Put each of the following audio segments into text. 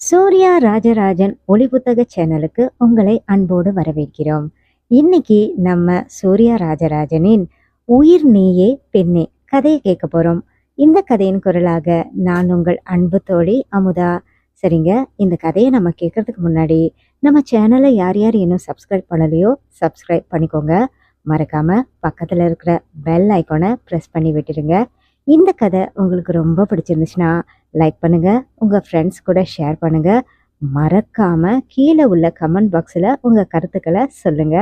சூர்யா ராஜராஜன் ஒளி புத்தக சேனலுக்கு உங்களை அன்போடு வரவேற்கிறோம். இன்னைக்கு நம்ம சூர்யா ராஜராஜனின் உயிர் நீயே பெண்ணே கதையை கேட்க போறோம். இந்த கதையின் குரலாக நான் உங்கள் அன்பு தோழி அமுதா. சரிங்க, இந்த கதையை நம்ம கேட்கறதுக்கு முன்னாடி நம்ம சேனலை யார் யார் இன்னும் சப்ஸ்கிரைப் பண்ணலையோ சப்ஸ்கிரைப் பண்ணிக்கோங்க. மறக்காம பக்கத்துல இருக்கிற பெல் ஐக்கானை ப்ரெஸ் பண்ணி விட்டுடுங்க. இந்த கதை உங்களுக்கு ரொம்ப பிடிச்சிருந்துச்சுன்னா லைக் பண்ணுங்க, உங்க ஃப்ரெண்ட்ஸ் கூட ஷேர் பண்ணுங்க. மறக்காம கீழே உள்ள கமெண்ட் பாக்ஸ்ல உங்க கருத்துக்களை சொல்லுங்க.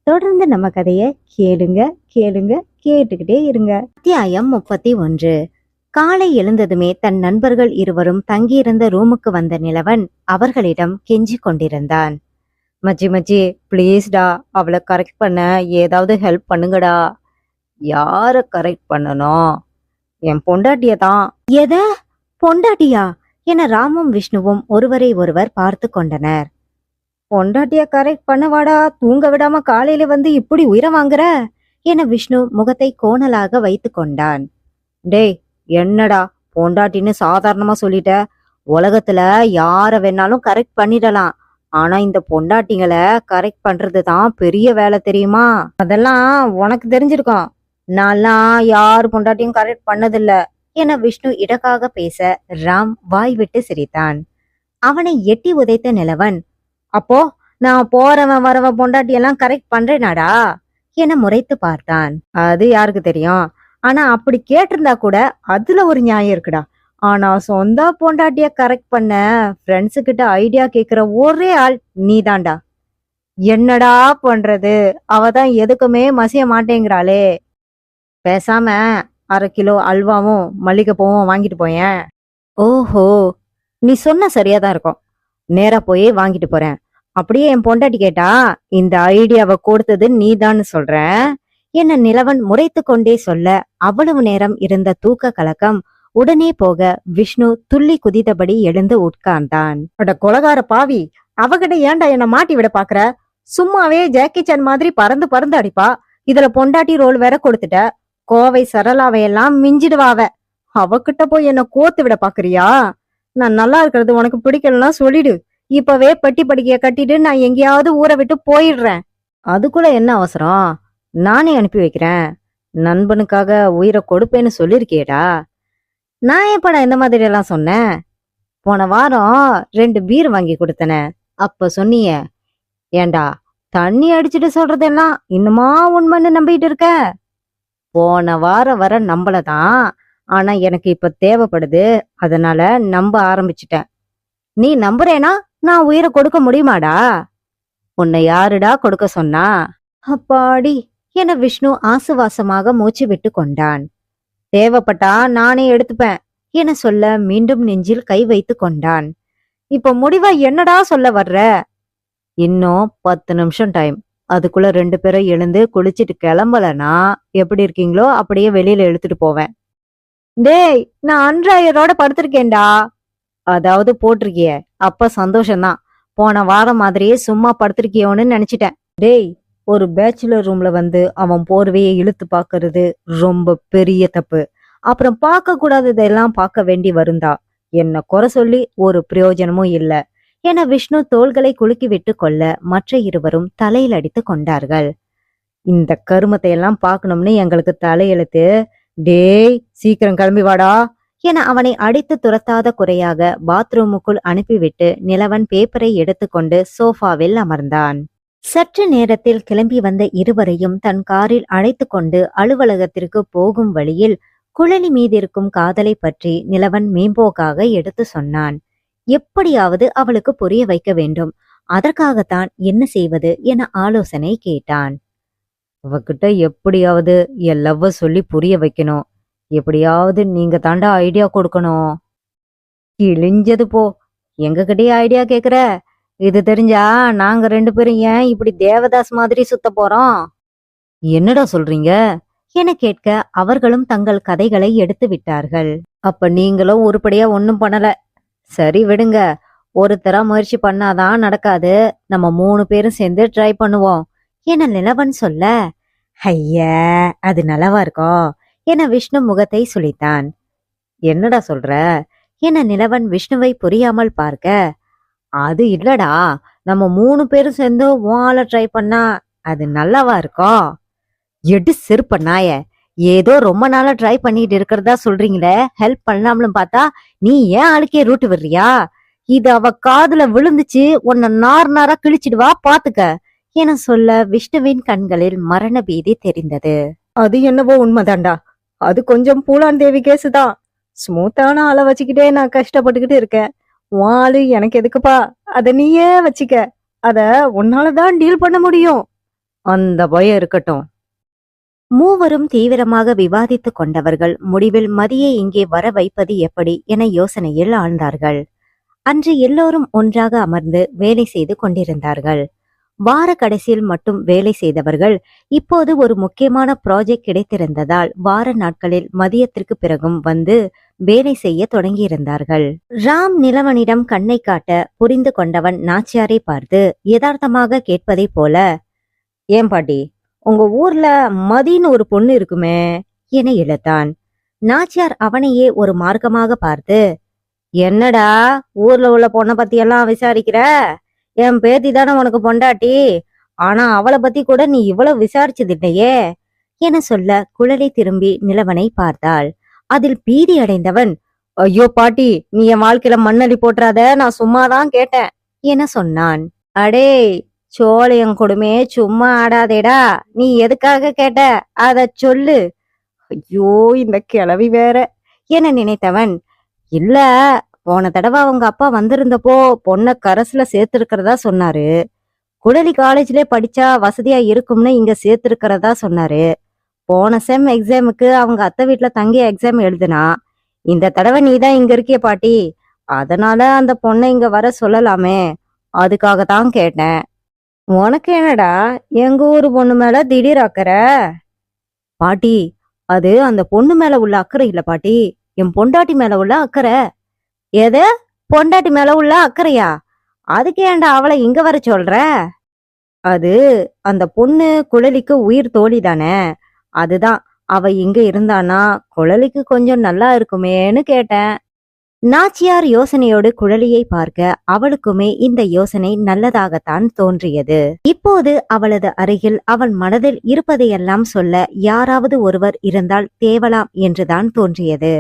தொடர்ந்து நம்ம கதையை கேளுங்க கேளுங்க கேட்டுக்கிட்டே இருங்க. அத்தியாயம் 31. காலை எழுந்ததுமே தன் நண்பர்கள் இருவரும் தங்கியிருந்த ரூமுக்கு வந்த நிலவன் அவர்களிடம் கெஞ்சி கொண்டிருந்தான். மச்சி மச்சி ப்ளீஸ்டா, அவளை கரெக்ட் பண்ண ஏதாவது ஹெல்ப் பண்ணுங்கடா. யார கரெக்ட் பண்ணணும்? என் பொண்டாட்டிய தான். எத பொண்டாட்டியா என ராமும் விஷ்ணுவும் ஒருவரை ஒருவர் பார்த்து கொண்டனர். பொண்டாட்டிய கரெக்ட் பண்ணவாடா, தூங்க விடாம காலையில வந்து இப்படி உயிரை வாங்குற என விஷ்ணு முகத்தை கோணலாக வைத்து கொண்டான். டேய், என்னடா பொண்டாட்டின்னு சாதாரணமா சொல்லிட்ட? உலகத்துல யார வேணாலும் கரெக்ட் பண்ணிடலாம், ஆனா இந்த பொண்டாட்டிங்களை கரெக்ட் பண்றது தான் பெரிய வேலை, தெரியுமா? அதெல்லாம் உனக்கு தெரிஞ்சிருக்கும். நான்லாம் யாரு பொண்டாட்டியும் கரெக்ட் பண்ணதில்ல என விஷ்ணு இடக்காக பேச ராம் வாய் விட்டு சிரித்தான். அவனை எட்டி உதைத்த நிலவன், அப்போ நான் போறவன் வரவன் பொண்டாட்டியெல்லாம் கரெக்ட் பண்றேனாடா என முறைத்து பார்த்தான். அது யாருக்கு தெரியும்? ஆனா அப்படி கேட்டிருந்தா கூட அதுல ஒரு நியாயம் இருக்குடா. ஆனா சொந்த பொண்டாட்டிய கரெக்ட் பண்ண ஃப்ரெண்ட்ஸு கிட்ட ஐடியா கேக்குற ஒரே ஆள் நீதான்டா. என்னடா பண்றது? அவதான் எதுக்குமே மசிய மாட்டேங்கிறாளே. பேசாம 1/2 கிலோ அல்வாவும் மல்லிகைப்பூவும் வாங்கிட்டு போயேன். ஓஹோ, நீ சொன்ன சரியாதான் இருக்கும். நேரா போய் வாங்கிட்டு போறேன். அப்படியே என் பொண்டாட்டி கேட்டா இந்த ஐடியாவை கொடுத்தது நீதான்னு சொல்றேன் என்ன நிலவன் முறைத்து கொண்டே சொல்ல அவ்வளவு நேரம் இருந்த தூக்க கலக்கம் உடனே போக விஷ்ணு துள்ளி குதித்தபடி எழுந்து உட்கார்ந்தான். அட கொலகார பாவி, அவகிட்ட ஏன்டா என்ன மாட்டி விட பாக்குற? சும்மாவே ஜாக்கி சான் மாதிரி பறந்து பறந்து அடிப்பா. இதுல பொண்டாட்டி ரோல் வேற கொடுத்துட்ட. கோவை சரளாவையெல்லாம் மிஞ்சிடுவாவ. அவகிட்ட போய் என்ன கோத்து விட பாக்குறியா? நான் நல்லா இருக்கிறது உனக்கு பிடிக்கலன்னா சொல்லிடு. இப்பவே பெட்டி படிக்கைய கட்டிட்டு நான் எங்கேயாவது ஊரை விட்டு போயிடுறேன். அதுக்குள்ள என்ன அவசரம்? நானே அனுப்பி வைக்கிறேன். நண்பனுக்காக உயிரை கொடுப்பேன்னு சொல்லிருக்கேடா. நான் எப்படா இந்த மாதிரி எல்லாம் சொன்னேன்? போன வாரம் 2 பீர் வாங்கி கொடுத்தன, அப்ப சொன்னிய. ஏண்டா தண்ணி அடிச்சுட்டு சொல்றதெல்லாம் இன்னுமா உண்மைன்னு நம்பிட்டு இருக்க? போன வாரம் வர நம்பலதான், ஆனா எனக்கு இப்ப தேவைப்படுது, அதனால நம்ப ஆரம்பிச்சிட்டேன். நீ நம்புறேனா நான் உயிரை கொடுக்க முடியுமாடா? உன்னை யாருடா கொடுக்க சொன்னா? அப்பாடி என விஷ்ணு ஆசுவாசமாக மூச்சு விட்டு கொண்டான். தேவைப்பட்டா நானே எடுத்துப்பேன் என சொல்ல மீண்டும் நெஞ்சில் கை வைத்து கொண்டான். இப்ப முடிவா என்னடா சொல்ல வர்ற? இன்னும் 10 நிமிஷம் டைம். அதுக்குள்ள 2 பேரும் எழுந்து குளிச்சிட்டு கிளம்பலனா எப்படி இருக்கீங்களோ அப்படியே வெளியில எடுத்துட்டு போவேன். டேய், நான் அன்றாயரோட படுத்திருக்கேன்டா. அதாவது போட்டிருக்கிய, அப்ப சந்தோஷம்தான். போன வாரம் மாதிரியே சும்மா படுத்திருக்கியோன்னு நினைச்சிட்டேன். டேய், ஒரு பேச்சுலர் ரூம்ல வந்து அவன் போர்வையை இழுத்து பாக்குறது ரொம்ப பெரிய தப்பு. அப்புறம் பார்க்க கூடாததெல்லாம் பார்க்க வேண்டி வருந்தா. என்ன குறை சொல்லி ஒரு பிரயோஜனமும் இல்ல என விஷ்ணு தோள்களை குலுக்கி விட்டு கொள்ள மற்ற இருவரும் தலையில் அடித்து கொண்டார்கள். இந்த கருமத்தை எல்லாம் பார்க்கணும்னு எங்களுக்கு தலையெழுத்து. டேய், சீக்கிரம் கிளம்பி வாடா என அவனை அடித்து துரத்தாத குறையாக பாத்ரூமுக்குள் அனுப்பிவிட்டு நிலவன் பேப்பரை எடுத்துக்கொண்டு சோஃபாவில் அமர்ந்தான். சற்று நேரத்தில் கிளம்பி வந்த இருவரையும் தன் காரில் அழைத்து கொண்டு அலுவலகத்திற்கு போகும் வழியில் குழலி மீதிருக்கும் காதலை பற்றி நிலவன் மேம்போக்காக எடுத்து சொன்னான். எப்படியாவது அவளுக்கு புரிய வைக்க வேண்டும். அதற்காகத்தான் என்ன செய்வது என ஆலோசனை கேட்டான். அவகிட்ட எப்படியாவது என் லவ்வ சொல்லி புரிய வைக்கணும். எப்படியாவது நீங்க தாண்டா ஐடியா கொடுக்கணும். கிழிஞ்சது போ, எங்க கிட்டயே ஐடியா கேக்குற? இது தெரிஞ்சா நாங்க 2 பேரும் ஏன் இப்படி தேவதாஸ் மாதிரி சுத்த போறோம்? என்னடா சொல்றீங்க என கேட்க அவர்களும் தங்கள் கதைகளை எடுத்து விட்டார்கள். அப்ப நீங்களும் உருப்படியா ஒன்னும் பண்ணல. சரி விடுங்க, ஒருத்தரா முயற்சி பண்ணாதான் நடக்காது. நம்ம 3 பேரும் சேர்ந்து ட்ரை பண்ணுவோம் என நிலவன் சொல்ல, ஐயா அது நல்லாவா இருக்கும் என விஷ்ணு முகத்தை சுளித்தான். என்னடா சொல்ற என நிலவன் விஷ்ணுவை புரியாமல் பார்க்க, அது இல்லடா, நம்ம 3 பேரும் சேர்ந்து உன் ஆள ட்ரை பண்ணா அது நல்லாவா இருக்கும்? எடு செருப்ப நாய, ஏதோ ரொம்ப நாளா ட்ரை பண்ணிட்டு இருக்கிறதா சொல்றீங்களே, ஹெல்ப் பண்ணலாம்னு பார்த்தா நீ ஏன் ஆளுக்கே ரூட்டு விடுறியா? இது அவ காதுல விழுந்துச்சு, உன்னை நார் நாரா கிழிச்சிடுவா பாத்துக்க என சொல்ல விஷ்ணுவின் கண்களில் மரண பீதி தெரிந்தது. அது என்னவோ உண்மைதான்டா, அது கொஞ்சம் பூலான் தேவி கேசுதான். ஸ்மூத்தான ஆளை வச்சுக்கிட்டே நான் கஷ்டப்பட்டுக்கிட்டு இருக்கேன். உன் ஆளு எனக்கு எதுக்குப்பா? அத நீயே வச்சுக்க, அத உன்னாலதான் டீல் பண்ண முடியும். அந்த பயம் இருக்கட்டும். மூவரும் தீவிரமாக விவாதித்துக் கொண்டவர்கள் முடிவில் மதியை இங்கே வர வைப்பது எப்படி என யோசனையில் ஆழ்ந்தார்கள். அன்று எல்லோரும் ஒன்றாக அமர்ந்து வேலை செய்து கொண்டிருந்தார்கள். வார கடைசியில் மட்டும் வேலை செய்தவர்கள் இப்போது ஒரு முக்கியமான ப்ராஜெக்ட் கிடைத்திருந்ததால் வார நாட்களில் மதியத்திற்கு பிறகும் வந்து வேலை செய்ய தொடங்கியிருந்தார்கள். ராம் நிலவனிடம் கண்ணை காட்ட புரிந்து கொண்டவன் நாச்சியாரை பார்த்து யதார்த்தமாக கேட்பதை போல, ஏன் பாட்டி, உங்க ஊர்ல மதின்னு ஒரு பொண்ணு இருக்குமே என இழுத்தான். நாச்சியார் அவனையே ஒரு மார்க்கமாக பார்த்து, என்னடா ஊர்ல உள்ள பொண்ணை பத்தி எல்லாம் விசாரிக்கிற? என் பேத்தி தானே உனக்கு பொண்டாட்டி, ஆனா அவளை பத்தி கூட நீ இவ்வளவு விசாரிச்சது இல்லையே என சொல்ல குழலை திரும்பி நிலவனை பார்த்தாள். அதில் பீதி அடைந்தவன், ஐயோ பாட்டி, நீ என் வாழ்க்கையில மண்ணள்ளி போட்டுறாத, நான் சும்மாதான் கேட்டேன் என சொன்னான். அடே சோழையன் கொடுமே, சும்மா ஆடாதேடா, நீ எதுக்காக கேட்ட அத சொல்லு. ஐயோ இந்த கிழவி வேற என நினைத்தவன், இல்ல, போன தடவை அவங்க அப்பா வந்திருந்தப்போ பொண்ணை கரசுல சேர்த்திருக்கிறதா சொன்னாரு. குழலி காலேஜ்ல படிச்சா வசதியா இருக்கும்னு இங்க சேர்த்திருக்கிறதா சொன்னாரு. போன செம் எக்ஸாமுக்கு அவங்க அத்தை வீட்டுல தங்கி எக்ஸாம் எழுதுனா. இந்த தடவை நீதான் இங்க இருக்கிய பாட்டி, அதனால அந்த பொண்ணை இங்க வர சொல்லலாமே, அதுக்காக தான் கேட்டேன். உனக்கு என்னடா எங்க ஊரு பொண்ணு மேல திடீர் அக்கறை? பாட்டி, அது அந்த பொண்ணு மேல உள்ள அக்கறை இல்ல பாட்டி, என் பொண்டாட்டி மேல உள்ள அக்கறை. எது, பொண்டாட்டி மேல உள்ள அக்கறையா? அதுக்கு ஏன்டா அவளை இங்க வர சொல்ற? அது அந்த பொண்ணு குழலிக்கு உயிர் தோழி தானே, அதுதான் அவ இங்க இருந்தானா குழலிக்கு கொஞ்சம் நல்லா இருக்குமேன்னு கேட்டேன். நாச்சியார் யோசனையோடு குழலியை பார்க்க அவளுக்குமே இந்த யோசனை நல்லதாகத்தான் தோன்றியது. இப்போது அவளது அருகில் அவள் மனதில் இருப்பதையெல்லாம் சொல்ல யாராவது ஒருவர் இருந்தால் தேவலாம் என்றுதான் தோன்றியது.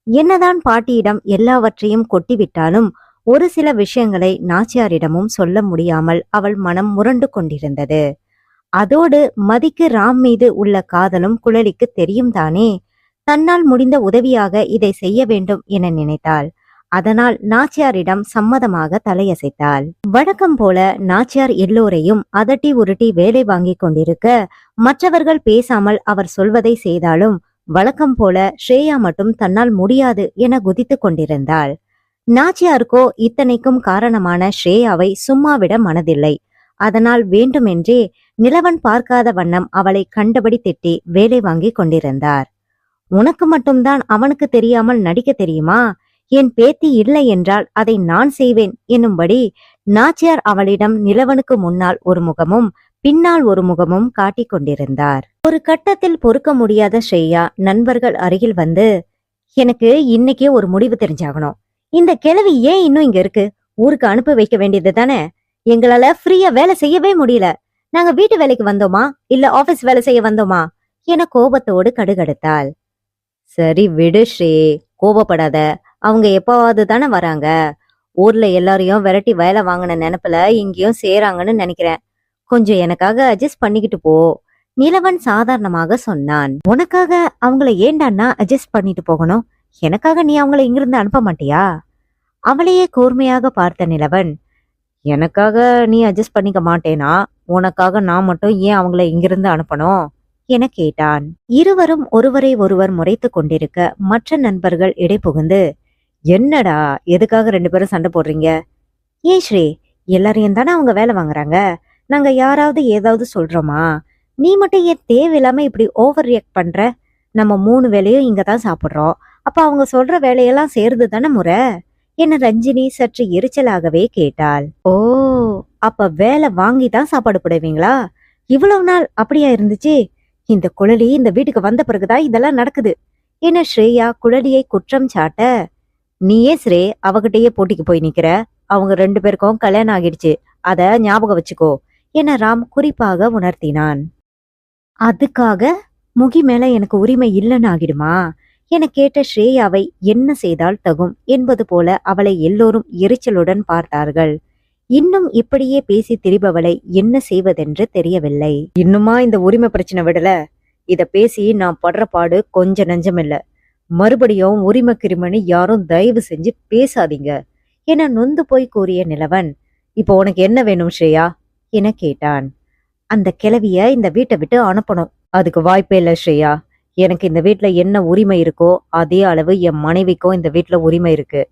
என்னதான் பாட்டியிடம் எல்லாவற்றையும் கொட்டிவிட்டாலும் ஒரு சில விஷயங்களை நாச்சியாரிடமும் சொல்ல முடியாமல் அவள் மனம் முரண்டு கொண்டிருந்தது. அதோடு மதிக்கு ராம் மீது உள்ள காதலும் குழலிக்கு தெரியும் தானே. தன்னால் முடிந்த உதவியாக இதை செய்ய வேண்டும் என நினைத்தாள். அதனால் நாச்சியாரிடம் சம்மதமாக தலையசைத்தாள். வழக்கம் போல நாச்சியார் எல்லோரையும் அதட்டி உருட்டி வேலை வாங்கி கொண்டிருக்க மற்றவர்கள் பேசாமல் அவர் சொல்வதை செய்தாலும் வழக்கம் போல ஸ்ரேயா மட்டும் தன்னால் முடியாது என குதித்து கொண்டிருந்தாள். நாச்சியாருக்கோ இத்தனைக்கும் காரணமான ஸ்ரேயாவை சும்மாவிட மனதில்லை. அதனால் வேண்டுமென்றே நிலவன் பார்க்காத வண்ணம் அவளை கண்டபடி திட்டி வேலை வாங்கி கொண்டிருந்தார். உனக்கு மட்டும்தான் அவனுக்கு தெரியாமல் நடிக்க தெரியுமா? என் பேத்தி இல்லை என்றால் அதை நான் செய்வேன் என்னும்படி நாச்சியார் அவளிடம் நிலவனுக்கு முன்னால் ஒரு முகமும் பின்னால் ஒரு முகமும் காட்டிக் கொண்டிருந்தார். ஒரு கட்டத்தில் பொறுக்க முடியாத ஸ்ரேயா நண்பர்கள் அருகில் வந்து, எனக்கு இன்னைக்கே ஒரு முடிவு தெரிஞ்சாகணும். இந்த கிழவி ஏன் இன்னும் இங்க இருக்கு? ஊருக்கு அனுப்ப வைக்க வேண்டியது தானே. எங்களால ஃப்ரீயா வேலை செய்யவே முடியல. நாங்க வீட்டு வேலைக்கு வந்தோமா இல்ல ஆபீஸ் வேலை செய்ய வந்தோமா என கோபத்தோடு கடுகடுத்தாள். சரி விடு ஸ்ரீ, கோபப்படாத. அவங்க எப்பவாவது தானே வராங்க. ஊர்ல எல்லாரையும் விரட்டி வேலை வாங்கின நினைப்புல இங்கேயும் சேராங்கன்னு நினைக்கிறேன். கொஞ்சம் எனக்காக அட்ஜஸ்ட் பண்ணிக்கிட்டு போ நிலவன் சாதாரணமாக சொன்னான். உனக்காக அவங்கள ஏண்டான்னா அட்ஜஸ்ட் பண்ணிட்டு போகணும்? எனக்காக நீ அவங்கள இங்கிருந்து அனுப்ப மாட்டியா? அவளையே கூர்மையாக பார்த்த நிலவன், எனக்காக நீ அட்ஜஸ்ட் பண்ணிக்க மாட்டேனா? உனக்காக நான் மட்டும் ஏன் அவங்கள இங்கிருந்து அனுப்பணும் என கேட்டான். இருவரும் ஒருவரை ஒருவர் முறைத்து கொண்டிருக்க மற்ற நண்பர்கள் இடை புகுந்து, என்னடா எதுக்காக 2 பேரும் சண்டை போடுறீங்க? ஏன் ஸ்ரீ, எல்லாரையும் தானே அவங்க வேலை வாங்குறாங்க. நாங்க யாராவது ஏதாவது சொல்றோமா? நீ மட்டும் ஏன் தேவையில்லாம இப்படி ஓவர் ரியாக்ட் பண்ற? நம்ம 3 வேலையும் இங்கதான் சாப்பிடுறோம். அப்ப அவங்க சொல்ற வேலையெல்லாம் சேர்ந்து தானே முறை என ரஞ்சினி சற்று எரிச்சலாகவே கேட்டாள். ஓ, அப்ப வேலை வாங்கிதான் சாப்பாடு போடுவீங்களா? இவ்வளவு நாள் அப்படியா இருந்துச்சு? இந்த குழலி இந்த வீட்டுக்கு வந்த பிறகுதான் இதெல்லாம் நடக்குது என ஸ்ரேயா குழலியை குற்றம் சாட்ட, நீ ஏன் ஸ்ரே அவகிட்டயே போட்டிக்கு போய் நிக்கிற? அவங்க 2 பேருக்கும் கல்யாணம் ஆகிடுச்சு. அத ஞாபகம் வச்சுக்கோ என ராம் குறிப்பாக உணர்த்தினான். அதுக்காக முகி மேல எனக்கு உரிமை இல்லைன்னு ஆகிடுமா என கேட்ட ஸ்ரேயாவை என்ன செய்தால் தகும் என்பது போல அவளை எல்லோரும் எரிச்சலுடன் பார்த்தார்கள். இன்னும் இப்படியே பேசி திரிபவளை என்ன செய்வதென்று தெரியவில்லை. இன்னுமா இந்த உரிமை பிரச்சனை விடல? இத பேசி நான் படுற பாடு கொஞ்ச நஞ்சமில்ல. மறுபடியும் உரிமை கிருமணி யாரும் தயவு செஞ்சு பேசாதீங்க என நொந்து போய் கூறிய நிலவன், இப்போ உனக்கு என்ன வேணும் ஸ்ரேயா என கேட்டான். அந்த கிழவிய இந்த வீட்டை விட்டு அனுப்பணும். அதுக்கு வாய்ப்பே இல்ல ஸ்ரேயா. எனக்கு இந்த வீட்டுல என்ன உரிமை இருக்கோ அதே அளவு என் மனைவிக்கும் இந்த வீட்டுல உரிமை இருக்கு.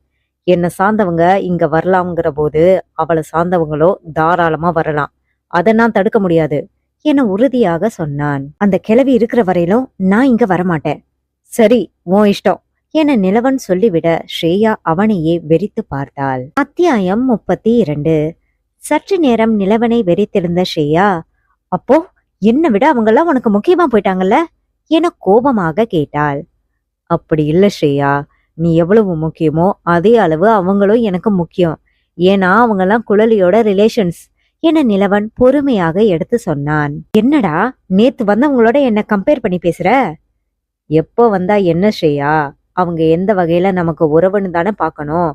என்னை சார்ந்தவங்க இங்க வரலாம்ங்கிற போது அவளை சார்ந்தவங்களோ தாராளமா வரலாம். அதை நான் தடுக்க முடியாது என உறுதியாக சொன்னான். அந்த கிழவி இருக்கிற வரையிலும் நான் இங்க வரமாட்டேன். சரி, உன் இஷ்டம் என நிலவன் சொல்லிவிட ஸ்ரேயா அவனையே வெறித்து பார்த்தாள். அத்தியாயம் 32. சற்று நேரம் நிலவனை வெறித்திருந்த ஸ்ரேயா, அப்போ என்னை விட அவங்கெல்லாம் உனக்கு முக்கியமா போயிட்டாங்கல்ல என கோபமாக கேட்டாள். அப்படி இல்ல ஸ்ரேயா, நீ எவ்வளவு முக்கியமோ அதே அளவு அவங்களும் எனக்கு முக்கியம். ஏன்னா அவங்கெல்லாம் குழலியோட ரிலேஷன்ஸ் என நிலவன் பொறுமையாக எடுத்து சொன்னான். என்னடா நேத்து வந்தவங்களோட என்ன கம்பேர் பண்ணி பேசுற? எப்போ வந்தா என்ன ஸ்ரேயா, அவங்க எந்த வகையில நமக்கு உறவுன்னு தானே பார்க்கணும்.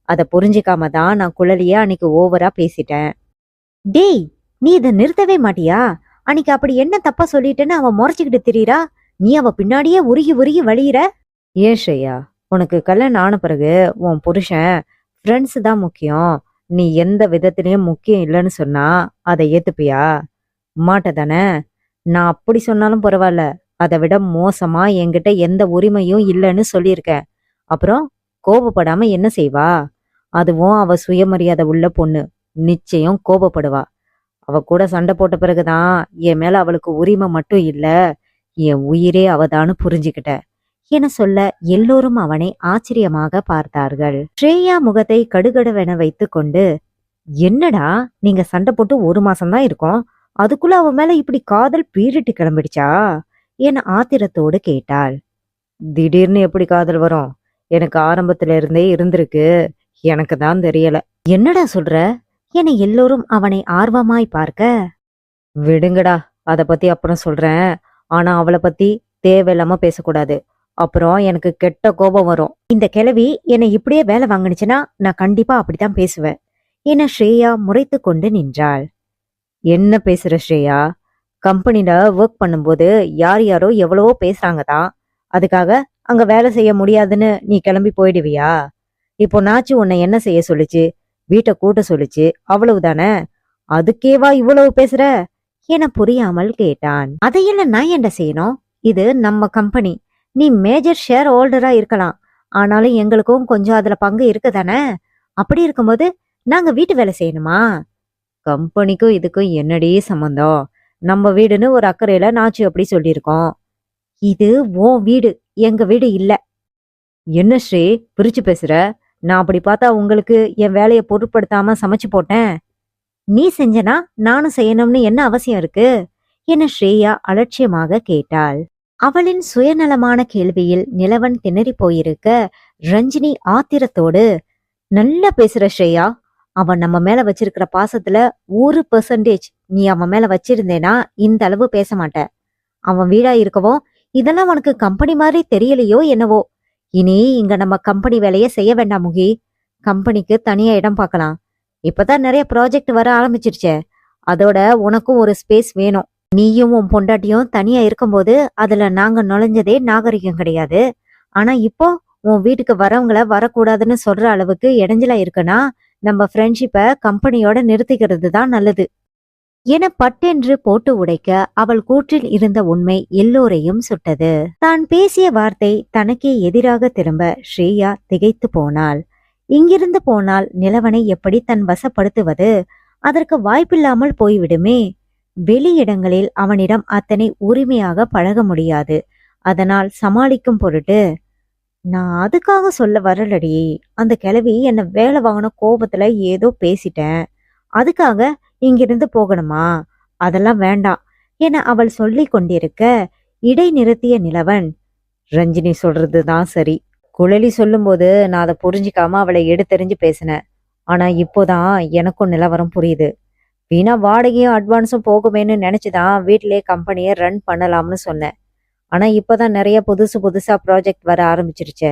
அதை புரிஞ்சிக்காம தான் நான் குழலிய அன்னைக்கு ஓவரா பேசிட்டேன். டேய், நீ இதை நிறுத்தவே மாட்டியா? அன்னைக்கு அப்படி என்ன தப்பா சொல்லிட்டேன்னு அவன் முறைச்சுக்கிட்டு திரியறா. நீ அவ பின்னாடியே உருகி உருகி வழியிற. ஏன் ஸ்ரேயா, உனக்கு கல்யாணம் ஆன பிறகு உன் புருஷன் ஃப்ரெண்ட்ஸ் தான் முக்கியம், நீ எந்த விதத்திலயும் முக்கியம் இல்லைன்னு சொன்னா அதை ஏத்துப்பியா? மாட்ட தானே? நான் அப்படி சொன்னாலும் பரவாயில்ல, அதை விட மோசமா என்கிட்ட எந்த உரிமையும் இல்லைன்னு சொல்லியிருக்கேன். அப்புறம் கோபப்படாம என்ன செய்வா? அதுவும் அவ சுயமரியாதை உள்ள பொண்ணு, நிச்சயம் கோபப்படுவா. அவ கூட சண்டை போட்ட பிறகுதான் என் மேல அவளுக்கு உரிமை மட்டும் இல்ல, என் உயிரே அவதான்னு புரிஞ்சுக்கிட்ட என சொல்ல எல்லோரும் அவனை ஆச்சரியமாக பார்த்தார்கள். ஸ்ரேயா முகத்தை கடுகடுவென வைத்து கொண்டு, என்னடா நீங்க சண்டை போட்டு 1 மாசம்தான் இருக்கும், அதுக்குள்ள அவ மேல இப்படி காதல் பீறிட்டு கிளம்பிடுச்சா என ஆத்திரத்தோடு கேட்டாள். திடீர்னு எப்படி காதல் வரும்? எனக்கு ஆரம்பத்துல இருந்தே இருந்திருக்கு, எனக்கு தான் தெரியல. என்னடா சொல்ற என எல்லோரும் அவனை ஆர்வமாய் பார்க்க, விடுங்கடா, அத பத்தி அப்புறம் சொல்றேன். ஆனா அவளை பத்தி தேவையில்லாம பேசக்கூடாது, அப்புறம் எனக்கு கெட்ட கோபம் வரும். இந்த கிழவி என்னை இப்படியே வேலை வாங்கினுச்சுன்னா நான் கண்டிப்பா அப்படித்தான் பேசுவேன் என ஸ்ரேயா முறைத்து கொண்டு நின்றாள். என்ன பேசுற ஸ்ரேயா? கம்பெனில ஒர்க் பண்ணும்போது யார் யாரோ எவ்வளவோ பேசுறாங்க தான், அதுக்காக அங்க வேலை செய்ய முடியாதுன்னு நீ கிளம்பி போயிடுவியா? இப்போ நாச்சு உன்னை என்ன செய்ய சொல்லுச்சு? வீட்டை கூட்ட சொல்லுச்சு, அவ்வளவுதானே? அதுக்கேவா இவ்வளவு பேசுற என புரியாமல் கேட்டான். அதையெல்லாம் நான் என்ன செய்யணும்? இது நம்ம கம்பெனி, நீ மேஜர் ஷேர் ஹோல்டரா இருக்கலாம், ஆனாலும் எங்களுக்கும் கொஞ்சம் அதுல பங்கு இருக்குதானே? அப்படி இருக்கும்போது நாங்க வீட்டு வேலை செய்யணுமா? கம்பெனிக்கும் இதுக்கும் என்னடி சம்பந்தம்? நம்ம வீடுன்னு ஒரு அக்கறையில நாச்சு அப்படி சொல்லியிருக்கோம். இது உன் வீடு, எங்க வீடு இல்ல. என்ன ஸ்ரீ பிரிச்சு பேசுற? நான் அப்படி பார்த்தா உங்களுக்கு என் வேலையை பொருட்படுத்தாம சமைச்சு போட்டேன். நீ செஞ்சனா நானும் செய்யணும்னு என்ன அவசியம் இருக்கு என ஸ்ரேயா அலட்சியமாக கேட்டாள். அவளின் சுயநலமான கேள்வியில் நிலவன் திணறி போயிருக்க ரஞ்சினி ஆத்திரத்தோடு, நல்லா பேசுற ஸ்ரேயா, அவன் நம்ம மேல வச்சிருக்கிற பாசத்துல 1% நீ அவன் மேல வச்சிருந்தேனா இந்த அளவு பேச மாட்ட. அவன் வீடா இருக்கவும் இதெல்லாம் உனக்கு கம்பெனி மாதிரி தெரியலையோ என்னவோ. இனி இங்க நம்ம கம்பெனி வேலைய செய்ய வேண்டாம் முகி, கம்பெனிக்கு தனியா இடம் பார்க்கலாம். இப்பதான் நிறைய ப்ராஜெக்ட் வர ஆரம்பிச்சிருச்சே, அதோட உனக்கும் ஒரு ஸ்பேஸ் வேணும். நீயும் உன் பொண்டாட்டியும் தனியா இருக்கும்போது அதுல நாங்க நுழைஞ்சதே நாகரிகம் கிடையாது. ஆனா இப்போ உன் வீட்டுக்கு வரவங்கள வரக்கூடாதுன்னு சொல்ற அளவுக்கு இடைஞ்சலா இருக்குன்னா நம்ம ஃப்ரெண்ட்ஷிப்பை கம்பெனியோட நிறுத்திக்கிறது தான் நல்லது என பட்டென்று போட்டு உடைக்க அவள் கூற்றில் இருந்த உண்மை எல்லோரையும் சுட்டது. தான் பேசிய வார்த்தை தனக்கே எதிராக திரும்ப ஸ்ரேயா திகைத்து போனாள். இங்கிருந்து போனால் நிலவனை எப்படி தன் வசப்படுத்துவது? அதற்கு வாய்ப்பில்லாமல் போய்விடுமே. வெளியிடங்களில் அவனிடம் அத்தனை உரிமையாக பழக முடியாது. அதனால் சமாளிக்கும் பொருட்டு, நான் அதுக்காக சொல்ல வரலடி, அந்த கிழவி என்ன வேலை வாங்கின கோபத்துல ஏதோ பேசிட்டேன், அதுக்காக இங்கிருந்து போகணுமா? அதெல்லாம் வேண்டாம் என அவள் சொல்லி கொண்டிருக்க இடை நிறுத்திய நிலவன், ரஞ்சினி சொல்றதுதான் சரி, குழலி சொல்லும்போது நான் அதை புரிஞ்சிக்காம அவளை எடுத்தெறிஞ்சு பேசினேன். ஆனா இப்போதான் எனக்கும் நிலவரம் புரியுது. வீணா வாடகையும் அட்வான்ஸும் போகுமேன்னு நினைச்சுதான் வீட்டிலேயே கம்பெனியை ரன் பண்ணலாம்னு சொன்னேன். ஆனா இப்பதான் நிறைய புதுசு புதுசா ப்ராஜெக்ட் வர ஆரம்பிச்சிருச்சே.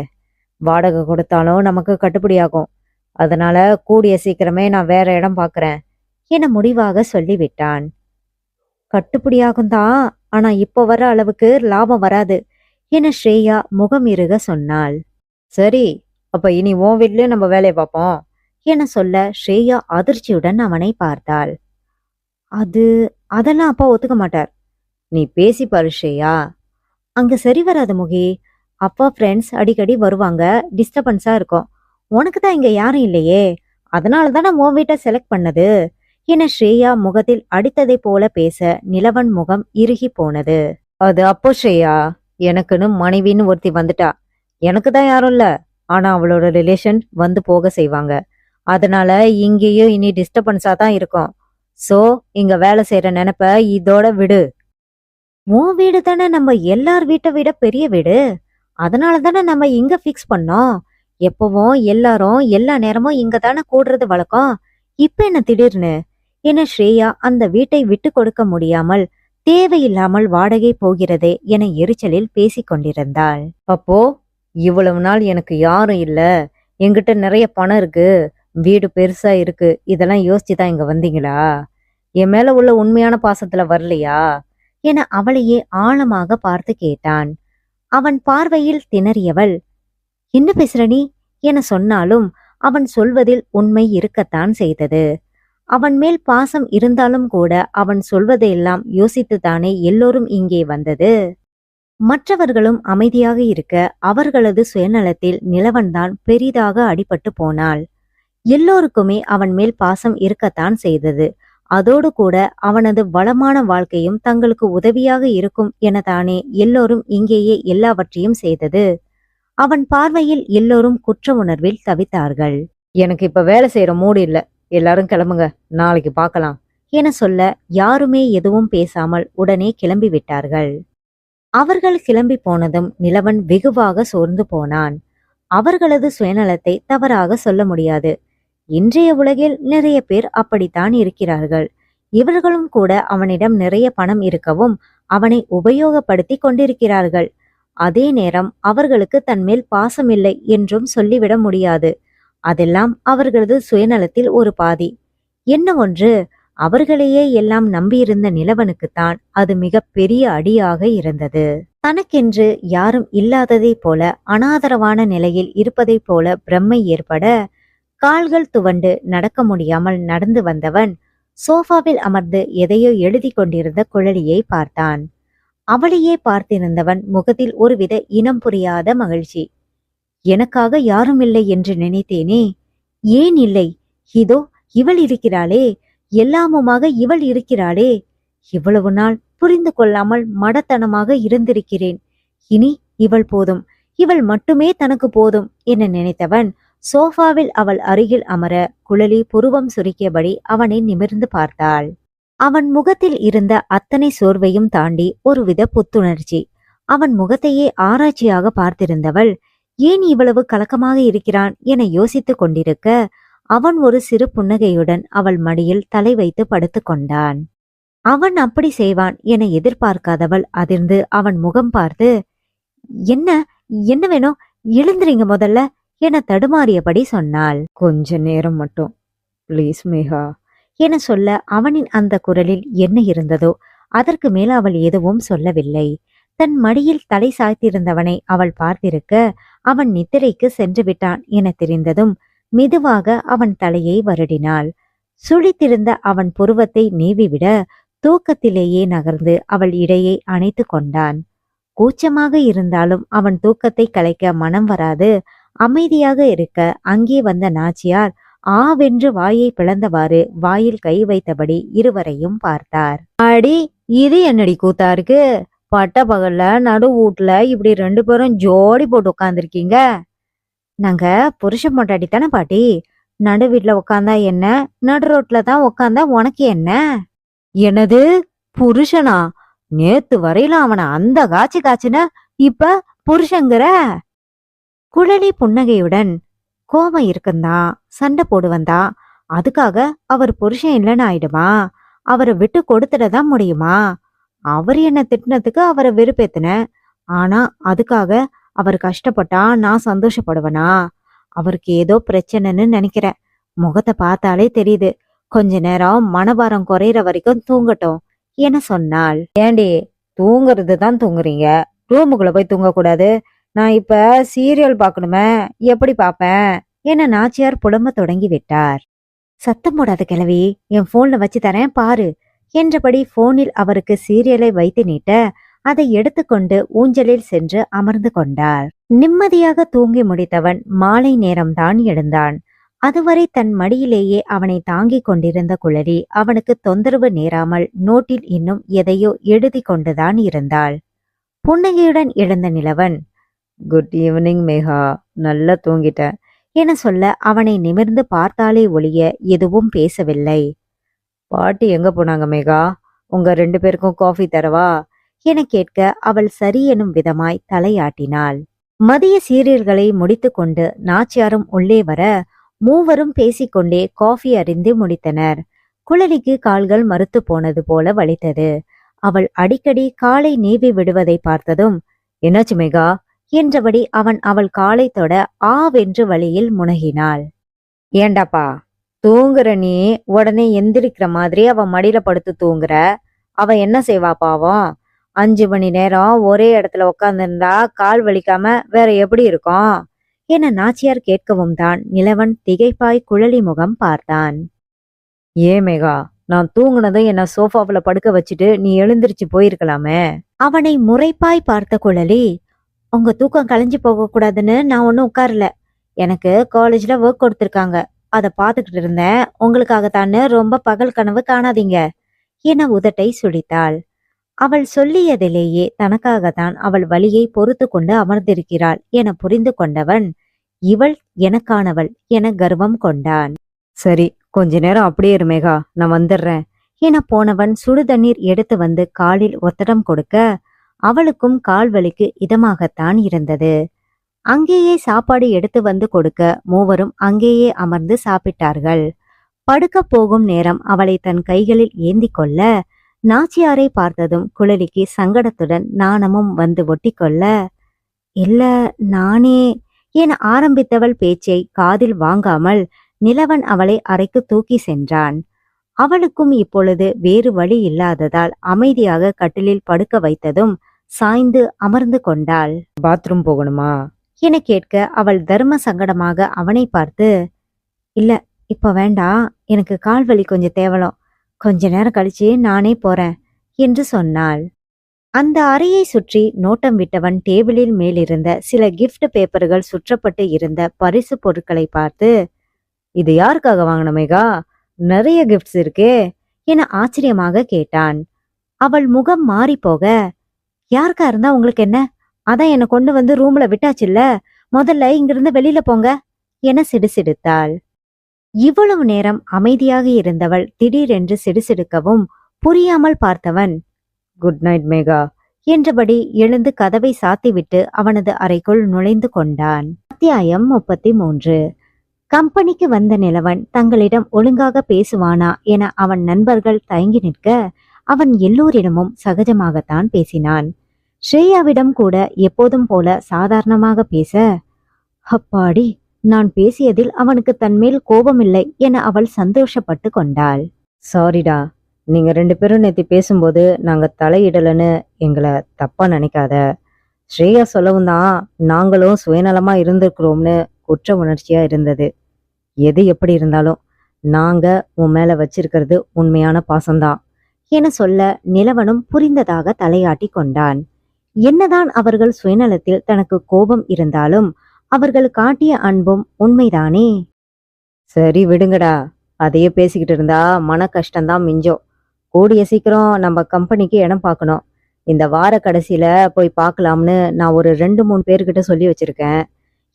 வாடகை கொடுத்தாலும் நமக்கு கட்டுப்படியாகும். அதனால கூடிய சீக்கிரமே நான் வேற இடம் பார்க்கறேன் என முடிவாக சொல்லிவிட்டான். கட்டுப்படியாகும் தான், ஆனா இப்போ வர அளவுக்கு லாபம் வராது என ஸ்ரேயா முகம் இறுக சொன்னாள். சரி, அப்ப இனி உன் வீட்லயே நம்ம வேலையை பார்ப்போம் என சொல்ல ஸ்ரேயா அதிர்ச்சியுடன் அவனை பார்த்தாள். அது அதெல்லாம் அப்பா ஒத்துக்க மாட்டார். நீ பேசி பாரு ஸ்ரேயா. அங்க சரி வராது முகி. அப்பா ஃப்ரெண்ட்ஸ் அடிக்கடி வருவாங்க, டிஸ்டர்பன்ஸா இருக்கும். உனக்கு தான் இங்க யாரும் இல்லையே, அதனால தானே உன் வீட்டை செலக்ட் பண்ணது என ஸ்ரேயா முகத்தில் அடித்ததை போல பேச நிலவன் முகம் இறுகி போனது. அது அப்போ ஸ்ரேயா, எனக்குன்னு மனைவின்னு ஒருத்தி வந்துட்டா. எனக்கு தான் யாரும் இல்ல, ஆனா அவளோட ரிலேஷன் வந்து போக செய்வாங்க. அதனால இங்கேயும் இனி டிஸ்டர்பன்ஸா தான் இருக்கும். சோ இங்க வேலை செய்யற நினைப்ப இதோட விடு. உன் வீடு தானே நம்ம எல்லார் வீட்டை விட பெரிய வீடு, அதனால தானே நம்ம இங்க ஃபிக்ஸ் பண்ணோம். எப்பவும் எல்லாரும் எல்லா நேரமும் இங்க தானே கூடுறது வழக்கம். இப்ப என்ன திடீர்னு என ஸ்ரேயா அந்த வீட்டை விட்டு கொடுக்க முடியாமல் தேவையில்லாமல் வாடகை போகிறதே என எரிச்சலில் பேசிக் கொண்டிருந்தாள். அப்போ இவ்வளவு நாள் எனக்கு யாரும் இல்ல, என்கிட்ட நிறைய பணம் இருக்கு, வீடு பெருசா இருக்கு, இதெல்லாம் யோசிச்சுதான் இங்க வந்தீங்களா? என் மேல உள்ள உண்மையான பாசத்துல வரலையா என அவளையே ஆழமாக பார்த்து கேட்டான். அவன் பார்வையில் திணறியவள், என்ன பேசுற நீ என சொன்னாலும் அவன் சொல்வதில் உண்மை இருக்கத்தான் செய்தது. அவன் மேல் பாசம் இருந்தாலும் கூட அவன் சொல்வதையெல்லாம் யோசித்துத்தானே எல்லோரும் இங்கே வந்தது. மற்றவர்களும் அமைதியாக இருக்க அவர்களது சுயநலத்தில் நிலவன்தான் பெரிதாக அடிபட்டு போனாள். எல்லோருக்குமே அவன் மேல் பாசம் இருக்கத்தான் செய்தது. அதோடு கூட அவனது வளமான வாழ்க்கையும் தங்களுக்கு உதவியாக இருக்கும் எனதானே எல்லோரும் இங்கேயே எல்லாவற்றையும் செய்தது. அவன் பார்வையில் எல்லோரும் குற்ற உணர்வில் தவித்தார்கள். எனக்கு இப்ப வேலை செய்யற மூடு இல்ல, எல்லாரும் கிளம்புங்க, நாளைக்கு பார்க்கலாம் என சொல்ல யாருமே எதுவும் பேசாமல் உடனே கிளம்பி விட்டார்கள். அவர்கள் கிளம்பி போனதும் நிலவன் வெகுவாக சோர்ந்து போனான். அவர்களது சுயநலத்தை தவறாக சொல்ல முடியாது. இன்றைய உலகில் நிறைய பேர் அப்படித்தான் இருக்கிறார்கள். இவர்களும் கூட அவனிடம் நிறைய பணம் இருக்கவும் அவனை உபயோகப்படுத்தி கொண்டிருக்கிறார்கள். அதே நேரம் அவர்களுக்கு தன்மேல் பாசமில்லை என்றும் சொல்லிவிட முடியாது. அதெல்லாம் அவர்களது சுயநலத்தில் ஒரு பாதி. என்ன ஒன்று, அவர்களையே எல்லாம் நம்பியிருந்த நிலவனுக்குத்தான் அது மிக பெரிய அடியாக இருந்தது. தனக்கென்று யாரும் இல்லாததை போல அனாதரவான நிலையில் இருப்பதை போல பிரம்மை ஏற்பட கால்கள் துவண்டு நடக்க முடியாமல் நடந்து வந்தவன் சோஃபாவில் அமர்ந்து எதையோ எழுதி கொண்டிருந்த குழலியை பார்த்தான். அவளையே பார்த்திருந்தவன் முகத்தில் ஒருவித இனம் புரியாத மகிழ்ச்சி. எனக்காக யாரும் இல்லை என்று நினைத்தேனே, ஏன் இல்லை? இதோ இவள் இருக்கிறாளே, எல்லாமுமாக இவள் இருக்கிறாளே. இவ்வளவு நாள் புரிந்து கொள்ளாமல் மடத்தனமாக இருந்திருக்கிறேன். இனி இவள் போதும், இவள் மட்டுமே தனக்கு போதும் என நினைத்தவன் சோஃபாவில் அவள் அருகில் அமர குழலி புருவம் சுருக்கியபடி அவனை நிமிர்ந்து பார்த்தாள். அவன் முகத்தில் இருந்த அத்தனை சோர்வையும் தாண்டி ஒருவித புத்துணர்ச்சி. அவன் முகத்தையே ஆராய்ச்சியாக பார்த்திருந்தவள் ஏன் இவ்வளவு கலக்கமாக இருக்கிறான் என யோசித்துக் கொண்டிருக்க அவன் ஒரு சிறு புன்னகையுடன் அவள் மடியில் தலை வைத்து படுத்து கொண்டான். அவன் அப்படி செய்வான் என எதிர்பார்க்காதவள் அதிர்ந்து அவன் முகம் பார்த்து, என்ன என்ன வேணும், எழுந்துறீங்க முதல்ல என தடுமாறியபடி சொன்னாள். கொஞ்ச நேரம் மட்டும் ப்ளீஸ் மேகா என சொல்ல அவனின் அந்த குரலில் என்ன இருந்ததோ அதற்கு மேல் அவள் எதுவும் சொல்லவில்லை. தன் மடியில் தலை சாய்த்திருந்தவனை அவள் பார்த்திருக்க அவன் நித்திரைக்கு சென்று விட்டான் என தெரிந்ததும் மெதுவாக அவன் தலையை வருடினாள். சுழித்திருந்த அவன் புருவத்தை நீவிவிட தூக்கத்திலேயே நகர்ந்து அவள் இடையை அணைத்து கொண்டான். கூச்சமாக இருந்தாலும் அவன் தூக்கத்தை கலைக்க மனம் வராது அமைதியாக இருக்க அங்கே வந்த நாச்சியார் ஆவென்று வாயை பிளந்தவாறு வாயில் கை வைத்தபடி இருவரையும் பார்த்தார். அடி, இது என்னடி கூத்தா இருக்கு? பட்ட பகல்ல நடு வீட்டுல இப்படி 2 பேரும் ஜோடி போட்டு உட்காந்துருக்கீங்க. நாங்க புருஷன் பொண்டாட்டி தானே பாட்டி. நடு வீட்டுல உட்காந்தா என்ன, நடு ரோட்ல தான் உட்காந்தா உனக்கு என்ன? எனது புருஷனா? நேத்து வரையில அவனை அந்த காய்ச்சி காய்ச்சின, இப்ப புருஷங்கிற? குழலி புன்னகையுடன், கோபம் இருக்குந்தான், சண்டை போடுவந்தான், அதுக்காக அவர் புருஷன் இல்லைன்னு ஆயிடுமா? அவரை விட்டு கொடுத்துடதான் முடியுமா? அவர் என்ன திட்டினதுக்கு அவரை வெறுப்பேத்தினேன். ஆனா அதுக்காக அவர் கஷ்டப்பட்டா நான் சந்தோஷப்படுவேனா? அவருக்கு ஏதோ பிரச்சனைன்னு நினைக்கிறேன். முகத்தை பார்த்தாலே தெரியுது. கொஞ்ச நேரம் மனபாரம் குறையிற வரைக்கும் தூங்கட்டும் என சொன்னாள். ஏண்டி, தூங்குறது தான் தூங்குறீங்க, ரூமுக்குள்ள போய் தூங்க கூடாது? நான் இப்ப சீரியல் பார்க்கணுமே, எப்படி பாப்பேன் என நாச்சியார் புலம்ப தொடங்கி விட்டார். சத்தம் போடாத கிழவி, என் போன்ல வச்சு தரேன் பாரு என்றபடி போனில் அவருக்கு சீரியலை வைத்து நீட்ட அதை எடுத்துக்கொண்டு ஊஞ்சலில் சென்று அமர்ந்து கொண்டார். நிம்மதியாக தூங்கி முடித்தவன் மாலை நேரம்தான் எழுந்தான். அதுவரை தன் மடியிலேயே அவனை தாங்கிக் கொண்டிருந்த குழலி அவனுக்கு தொந்தரவு நேராமல் நோட்டில் இன்னும் எதையோ எழுதி கொண்டுதான் இருந்தாள். புன்னகையுடன் எழுந்த நிலவன், குட் ஈவினிங் மேகா, நல்லா தூங்கிட்ட என சொல்ல அவனை நிமிர்ந்து பார்த்தாலே ஒழிய எதுவும் பேசவில்லை. பாட்டி எங்க போனாங்க மேகா? உங்க 2 பேருக்கும் காஃபி தரவா என கேட்க அவள் சரி எனும் விதமாய் தலையாட்டினாள். மதிய சீரியல்களை முடித்து கொண்டு நாச்சியாரும் உள்ளே வர மூவரும் பேசிக்கொண்டே காஃபி அருந்தி முடித்தனர். குழலிக்கு கால்கள் மறுத்து போனது போல வலித்தது. அவள் அடிக்கடி காலை நீவி விடுவதை பார்த்ததும், என்னாச்சு மேகா என்றபடி அவன் அவள் காலை தொட ஆவென்று வழியில் முனகினாள். ஏண்டாப்பா, தூங்குற நீ உடனே எந்திரிக்கிற மாதிரி அவ மடியில படுத்து தூங்குற? அவ என்ன செய்வா பாவம்? 5 மணி நேரம் ஒரே இடத்துல உட்கார்ந்திருந்தா கால் வலிக்காம வேற எப்படி இருக்கும் என நாச்சியார் கேட்கவும் தான் நிலவன் திகைப்பாய் குழலி முகம் பார்த்தான். ஏ மேகா, நான் தூங்குனதும் என்ன சோஃபாவுல படுக்க வச்சுட்டு நீ எழுந்திருச்சு போயிருக்கலாமே. அவனை முறைப்பாய் பார்த்த குழலி, உங்க தூக்கம் கலைஞ்சு போக கூடாதுன்னு நான் ஒன்னும் உட்காரல. எனக்கு காலேஜ்ல ஒர்க் கொடுத்திருக்காங்க, அதை பார்த்துக்கிட்டு இருந்தேன். உங்களுக்காகத்தான்னு ரொம்ப பகல் கனவு காணாதீங்க என உதட்டை சுழித்தாள். அவள் சொல்லியதிலேயே தனக்காகத்தான் அவள் வலியை பொறுத்து கொண்டு அமர்ந்திருக்கிறாள் என புரிந்து கொண்டவன், இவள் எனக்கானவள் என கர்வம் கொண்டான். சரி, கொஞ்ச நேரம் அப்படியே இரு மேகா, நான் வந்துடுறேன் என போனவன் சுடுதண்ணீர் எடுத்து வந்து காலில் ஒத்தடம் கொடுக்க அவளுக்கும் கால் வலிக்கு இதமாகத்தான் இருந்தது. அங்கேயே சாப்பாடு எடுத்து வந்து கொடுக்க மூவரும் அங்கேயே அமர்ந்து சாப்பிட்டார்கள். படுக்க போகும் நேரம் அவளை தன் கைகளில் ஏந்தி கொள்ள நாச்சியாரை பார்த்ததும் குழலிக்கு சங்கடத்துடன் நாணமும் வந்து ஒட்டி கொள்ள, இல்ல நானே என ஆரம்பித்தவள் பேச்சை காதில் வாங்காமல் நிலவன் அவளை அறைக்கு தூக்கி சென்றான். அவளுக்கும் இப்பொழுது வேறு வழி இல்லாததால் அமைதியாக கட்டிலில் படுக்க வைத்ததும் சாய்ந்து அமர்ந்து கொண்டாள். பாத்ரூம் போகணுமா என கேட்க அவள் தர்ம சங்கடமாக அவனை பார்த்து, இல்ல இப்ப வேண்டாம், எனக்கு கால் வலி கொஞ்சம் தேவலாம், கொஞ்ச நேரம் கழிச்சு நானே போறேன் என்று சொன்னாள். அந்த அறையை சுற்றி நோட்டம் விட்டவன் டேபிளில் மேலிருந்த சில கிஃப்ட் பேப்பர்கள் சுற்றப்பட்டு இருந்த பரிசு பொருட்களை பார்த்து, இது யாருக்காக வாங்கின மேகா? நிறைய கிஃப்ட்ஸ் இருக்கே என ஆச்சரியமாக கேட்டான். அவள் முகம் மாறி போக, யாருக்கா இருந்தா உங்களுக்கு என்ன? அதான் என்னை கொண்டு வந்து ரூம்ல விட்டாச்சுல்ல, முதல்ல இங்கிருந்து வெளியில போங்க என சிடுசிடுத்தாள். இவ்வளவு நேரம் அமைதியாக இருந்தவள் திடீரென்று சிடுசிடுக்கவும் புரியாமல் பார்த்தவன், குட் நைட் மேகா என்றபடி எழுந்து கதவை சாத்திவிட்டு அவனது அறைக்குள் நுழைந்து கொண்டான். அத்தியாயம் 33. கம்பெனிக்கு வந்த நிலவன் தங்களிடம் ஒழுங்காக பேசுவானா என அவன் நண்பர்கள் தயங்கி நிற்க அவன் எல்லோரிடமும் சகஜமாகத்தான் பேசினான். ஸ்ரேயாவிடம் கூட எப்போதும் போல சாதாரணமாக பேச, அப்பாடி, நான் பேசியதில் அவனுக்கு தன்மேல் கோபமில்லை என அவள் சந்தோஷப்பட்டு கொண்டாள். சாரிடா, நீங்க 2 பேரும் நேத்தி பேசும்போது நாங்க தலையிடலன்னு எங்களை தப்பா நினைக்காத. ஸ்ரேயா சொல்லவும் தான் நாங்களும் சுயநலமா இருந்திருக்கிறோம்னு குற்ற உணர்ச்சியா இருந்தது. எது எப்படி இருந்தாலும் நாங்க உன் மேல வச்சிருக்கிறது உண்மையான பாசம்தான் என சொல்ல நிலவனும் புரிந்ததாக தலையாட்டி கொண்டான். என்னதான் அவர்கள் சுயநலத்தில் தனக்கு கோபம் இருந்தாலும் அவர்கள் காட்டிய அன்பும் உண்மைதானே. சரி விடுங்கடா, அதையே பேசிக்கிட்டு இருந்தா மன கஷ்டம்தான் மிஞ்சம். கூடிய சீக்கிரம் நம்ம கம்பெனிக்கு இடம் பார்க்கணும். இந்த வார கடைசியில போய் பார்க்கலாம்னு நான் ஒரு 2-3 பேர்கிட்ட சொல்லி வச்சிருக்கேன்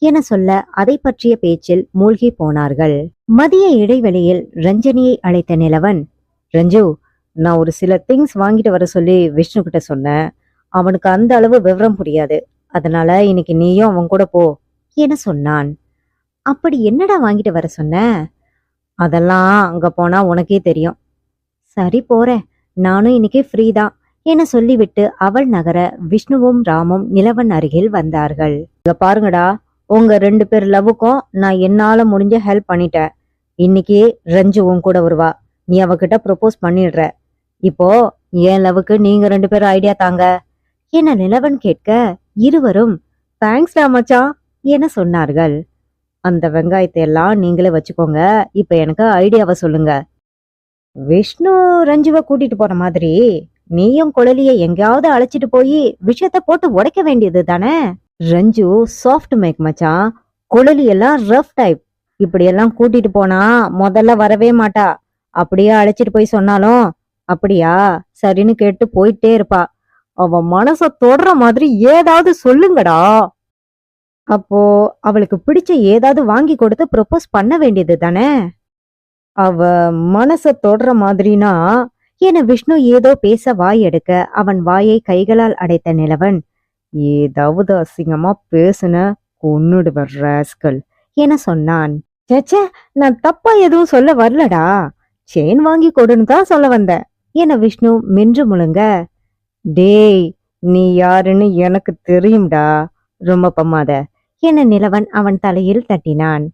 என சொல்ல அதை பற்றிய பேச்சில் மூழ்கி போனார்கள். மதிய இடைவெளியில் ரஞ்சனியை அழைத்த நிலவன், ரஞ்சு, நான் ஒரு சில திங்ஸ் வாங்கிட்டு வர சொல்லி விஷ்ணு கிட்ட சொன்னேன். அவனுக்கு அந்த அளவு விவரம் புரியாது, அதனால இன்னைக்கு நீயும் அவன் கூட போ என சொன்னான். அப்படி என்னடா வாங்கிட்டு வர சொன்ன? அதெல்லாம் அங்க போனா உனக்கே தெரியும். சரி போறேன், நானும் இன்னைக்கு ஃப்ரீ தான் என சொல்லிவிட்டு அவள் நகர விஷ்ணுவும் ராமும் நிலவன் அருகில் வந்தார்கள். இங்க பாருங்கடா, உங்க 2 பேர் லவ்வுக்கும் நான் என்னால முடிஞ்ச ஹெல்ப் பண்ணிட்டேன். இன்னைக்கு ரஞ்சுவும் கூட வருவா. நீ அவகிட்ட ப்ரொபோஸ் பண்ணிடுற. இப்போ என் லவ்வுக்கு நீங்க 2 பேரும் ஐடியா தாங்க என நிலவன் கேட்க இருவரும் தேங்க்ஸ்டா மச்சான் என சொன்னார்கள். அந்த வெங்காயத்தை எல்லாம் நீங்களே வச்சுக்கோங்க. இப்ப எனக்கு ஐடியாவை சொல்லுங்க. விஷ்ணு ரஞ்சுவை கூட்டிட்டு போற மாதிரி நீயும் குழலிய எங்கேயாவது அழைச்சிட்டு போய் விஷயத்த போட்டு உடைக்க வேண்டியது தானே? ரஞ்சு சாஃப்ட் மேக் மச்சான், குழலி எல்லாம் ரஃப் டைப். இப்படி எல்லாம் கூட்டிட்டு போனா முதல்ல வரவே மாட்டா. அப்படியே அழைச்சிட்டு போய் சொன்னாலும் அப்படியா சரின்னு கேட்டு போயிட்டே இருப்பா. அவ மனச தொடுற மாதிரி ஏதாவது சொல்லுங்கடா. அப்போ அவளுக்கு பிடிச்ச ஏதாவது வாங்கி கொடுத்து ப்ரொபோஸ் பண்ண வேண்டியது தானே? அவ மனச தொடுற மாதிரினா என விஷ்ணு ஏதோ பேச வாய் எடுக்க அவன் வாயை கைகளால் அடைத்த நிலவன், ஏதாவது அசிங்கமா பேசுன கொன்னுடுவர் ராஸ்கல் என சொன்னான். சேச்சே, நான் தப்பா எதுவும் சொல்ல வரலடா. செயின் வாங்கி கொடுன்னு தான் சொல்ல வந்தேன் என விஷ்ணு மென்று முழுங்க. டேய், நீ யாருன்னு எனக்கு தெரியும்டா, ரொம்ப பம்மாத என நிலவன் அவன் தலையில் தட்டினான்.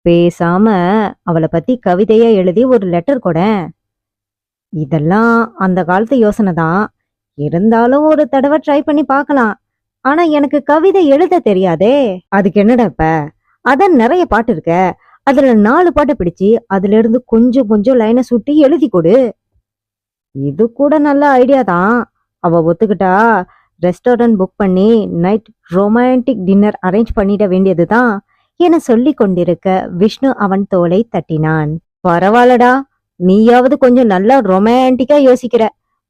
பேசாம அவளை பத்தி கவிதையா எழுதி ஒரு லெட்டர் கொட. இதெல்லாம் அந்த காலத்து யோசனை தான். இருந்தாலும் ஒரு தடவை ட்ரை பண்ணி பார்க்கலாம். ஆனா எனக்கு கவிதை எழுத தெரியாதே. அதுக்கு என்னடா இப்ப? அதான் நிறைய பாட்டு இருக்க. அதுல 4 பாட்டை பிடிச்சு அதுல இருந்து கொஞ்சம் கொஞ்சம் லைனை சுட்டி எழுதி கொடு. இது கூட நல்ல ஐடியா தான். அவ ஒத்துக்கிட்டா ரெஸ்டாரண்ட் புக் பண்ணி நைட் ரொமான்டிக் டின்னர் அரேஞ்ச் பண்ணிட வேண்டியதுதான் என சொல்லி கொண்டிருக்க விஷ்ணு அவன் தோளை தட்டினான். பரவாயில்லடா, நீயாவது கொஞ்சம் நல்லா ரொமான்டிக்கா யோசிக்கிற.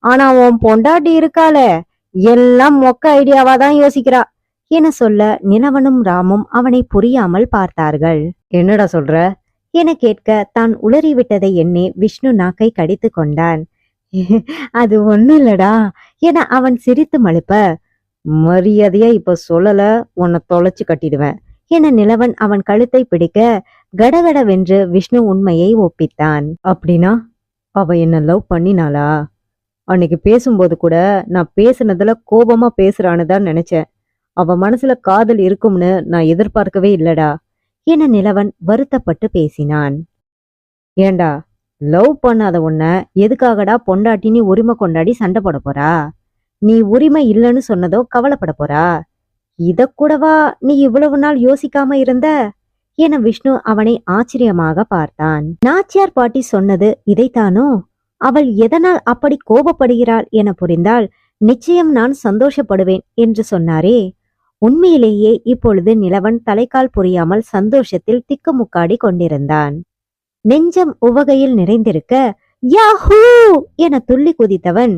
ஆனா உன் பொண்டாட்டி இருக்காளே, எல்லாம் மொக்க ஐடியாவா தான் யோசிக்கிறா என சொல்ல நிலவனும் ராமும் அவனை புரியாமல் பார்த்தார்கள். என்னடா சொல்ற என கேட்க தான் உளறிவிட்டதை எண்ணி விஷ்ணு நாக்கை கடித்து கொண்டான். அது ஒண்ணும் இல்லடா என அவன் சிரித்து மழுப்ப, மரியாதையா இப்ப சொல்லல, உன்னை தொலைச்சு கட்டிடுவேன் என நிலவன் அவன் கழுத்தை பிடிக்க கடகடவென்று விஷ்ணு உண்மையை ஒப்பித்தான். அப்படின்னா அவ என்ன லவ் பண்ணினாளா? அன்னைக்கு பேசும்போது கூட நான் பேசுனதுல கோபமா பேசுறான்னு தான் நினைச்சேன். அவ மனசுல காதல் இருக்கும்னு நான் எதிர்பார்க்கவே இல்லடா என நிலவன் வருத்தப்பட்டு பேசினான். ஏண்டா, லவ் பண்ணாத உன்ன எதுக்காகடா பொண்டாட்டினி உரிமை கொண்டாடி சண்டை போட போறா? நீ உரிமை இல்லைன்னு சொன்னதோ கவலைப்பட போறா? இத கூடவா நீ இவ்வளவு நாள் யோசிக்காம இருந்த என விஷ்ணு அவனை ஆச்சரியமாக பார்த்தான். நாச்சியார் பாட்டி சொன்னது இதைத்தானோ? அவள் எதனால் அப்படி கோபப்படுகிறாள் என புரிந்தால் நிச்சயம் நான் சந்தோஷப்படுவேன் என்று சொன்னாரே. உண்மையிலேயே இப்பொழுது நிலவன் தலைக்கால் புரியாமல் சந்தோஷத்தில் திக்குமுக்காடி கொண்டிருந்தான். நெஞ்சம் உவகையில் நிறைந்திருக்க யாஹூ என துள்ளி குதித்தவன்,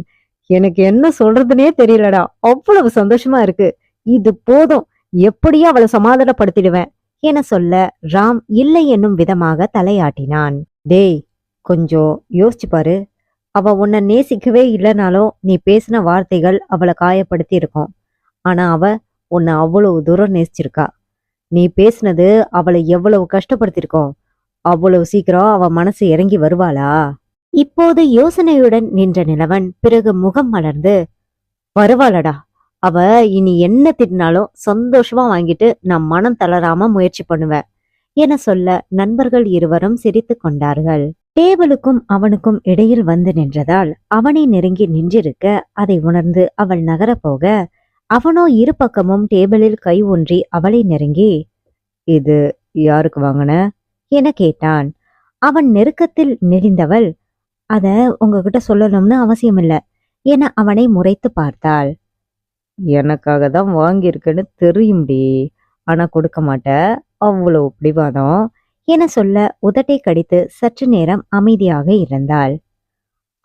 எனக்கு என்ன சொல்றதுனே தெரியலடா, அவ்வளவு சந்தோஷமா இருக்கு, இது போதும், எப்படியோ அவளை சமாதானப்படுத்திடுவேன் என சொல்ல ராம் இல்லை என்னும் விதமாக தலையாட்டினான். டேய், கொஞ்சம் யோசிச்சு பாரு. அவ உன்னை நேசிக்கவே இல்லைனாலும் நீ பேசின வார்த்தைகள் அவளை காயப்படுத்தி இருக்கும். ஆனா அவ உன்னை அவ்வளவு தூரம் நேசிச்சிருக்கா. நீ பேசினது அவளை எவ்வளவு கஷ்டப்படுத்திருக்கோம். அவ்வளவு சீக்கிரம் அவ மனசு இறங்கி வருவாளா? இப்போது யோசனையுடன் நின்ற நிலவன் பிறகு முகம் மலர்ந்து, வருவாளடா, அவ இனி என்ன திட்டினாலும் சந்தோஷமா வாங்கிட்டு நான் மனம் தளராம முயற்சி பண்ணுவேன் என சொல்ல நண்பர்கள் இருவரும் சிரித்து கொண்டார்கள். டேபிளுக்கும் அவனுக்கும் இடையில் வந்து நின்றதால் அவனை நெருங்கி நின்றிருக்க அதை உணர்ந்து அவள் நகரப்போக அவனோ இரு பக்கமும் டேபிளில் கை ஊன்றி அவளை நெருங்கி, இது யாருக்கு வாங்கின என கேட்டான். அவன் நெருக்கத்தில் நெறிந்தவள், அத உங்ககிட்ட சொல்லணும்னு அவசியம் இல்ல என அவனை முறைத்து பார்த்தாள். எனக்காக தான் வாங்கியிருக்குன்னு தெரியும்டி, ஆனா கொடுக்க மாட்ட, அவ்வளவு பிடிவாதம் என சொல்ல உதட்டை கடித்து சற்று நேரம் அமைதியாக இருந்தாள்.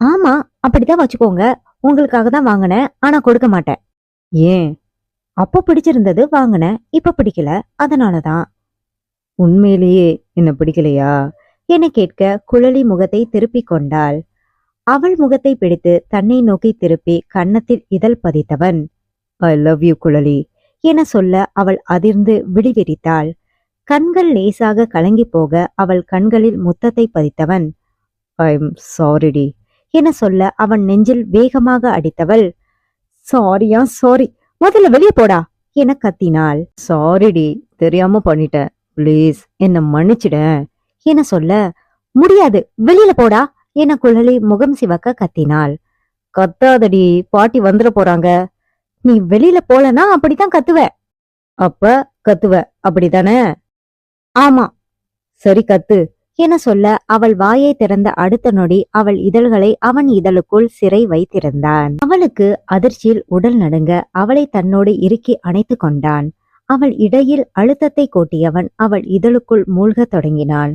ஆமா, அப்படித்தான் வச்சுக்கோங்க, உங்களுக்காக தான் வாங்கினேன், ஆனா கொடுக்க மாட்டேன். ஏன்? அப்போ பிடிச்சிருந்தது வாங்கினேன், இப்ப பிடிக்கல, அதனாலதான். உண்மையிலேயே என்ன பிடிக்கலையா என கேட்க குழலி முகத்தை திருப்பிக் கொண்டாள். அவள் முகத்தை பிடித்து தன்னை நோக்கி திருப்பி கன்னத்தில் இதழ் பதித்தவன், ஐ லவ் யூ குழலி என சொல்ல அவள் அதிர்ந்து விழிவிரித்தாள். கண்கள் லேசாக கலங்கி போக அவள் கண்களில் முத்தத்தை பதித்தவன், ஐம் சாரிடி என சொல்ல அவன் நெஞ்சில் வேகமாக அடித்தவள், சாரியா சாரி, முதல்ல வெளியே போடா என கத்தினாள். சாரிடி, தெரியாம பண்ணிட்டேன், பிளீஸ் என்ன மன்னிச்சிட என சொல்ல, முடியாது, வெளியில போடா என குழலி முகம் சிவக்க கத்தினாள். கத்தாதடி, பாட்டி வந்துட போறாங்க. நீ வெளியில போலனா அப்படித்தான் கத்துவ. அப்ப கத்துவ அப்படித்தானே? ஆமா. சரி கத்து என சொல்ல அவள் வாயை திறந்த அடுத்த நொடி அவள் இதழ்களை அவன் இதழுக்குள் சிறை வைத்திருந்தான். அவளுக்கு அதிர்ச்சியில் உடல் நடுங்க அவளை தன்னோடு இறுக்கி அணைத்து கொண்டான். அவள் இடையில் அழுத்தத்தை கூட்டியவன் அவள் இதழுக்குள் மூழ்கத் தொடங்கினான்.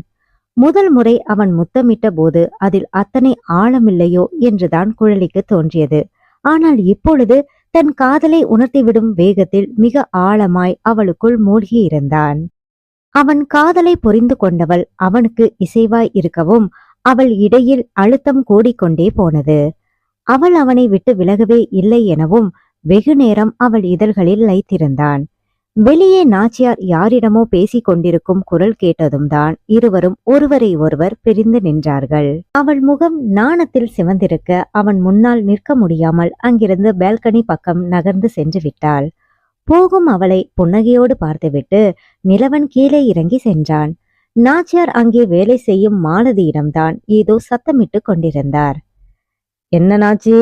முதல் முறை அவன் முத்தமிட்ட போது அதில் அத்தனை ஆழமில்லையோ என்றுதான் குழலிக்கு தோன்றியது. ஆனால் இப்பொழுது தன் காதலை உணர்த்திவிடும் வேகத்தில் மிக ஆழமாய் அவளுக்குள் மூழ்கி இருந்தான். அவன் காதலை புரிந்து கொண்டவள் அவனுக்கு இசைவாய் இருக்கவும் அவள் இடையில் அழுத்தம் கூடிக்கொண்டே போனது. அவள் அவனை விட்டு விலகவே இல்லை எனவும் வெகு நேரம் அவள் இதழ்களில் லயித்திருந்தான். வெளியே நாச்சியார் யாரிடமோ பேசிக் கொண்டிருக்கும் குரல் கேட்டதும் தான் இருவரும் ஒருவரை ஒருவர் பிரிந்து நின்றார்கள். அவள் முகம் நாணத்தில் சிவந்திருக்க அவன் முன்னால் நிற்க முடியாமல் அங்கிருந்து பால்கனி பக்கம் நகர்ந்து சென்று விட்டாள். போகும் அவளை புன்னகையோடு பார்த்துவிட்டு நிலவன் கீழே இறங்கி சென்றான். நாச்சியார் அங்கே வேலை செய்யும் மாலதியிடம்தான் ஏதோ சத்தமிட்டு கொண்டிருந்தார். என்ன நாச்சி,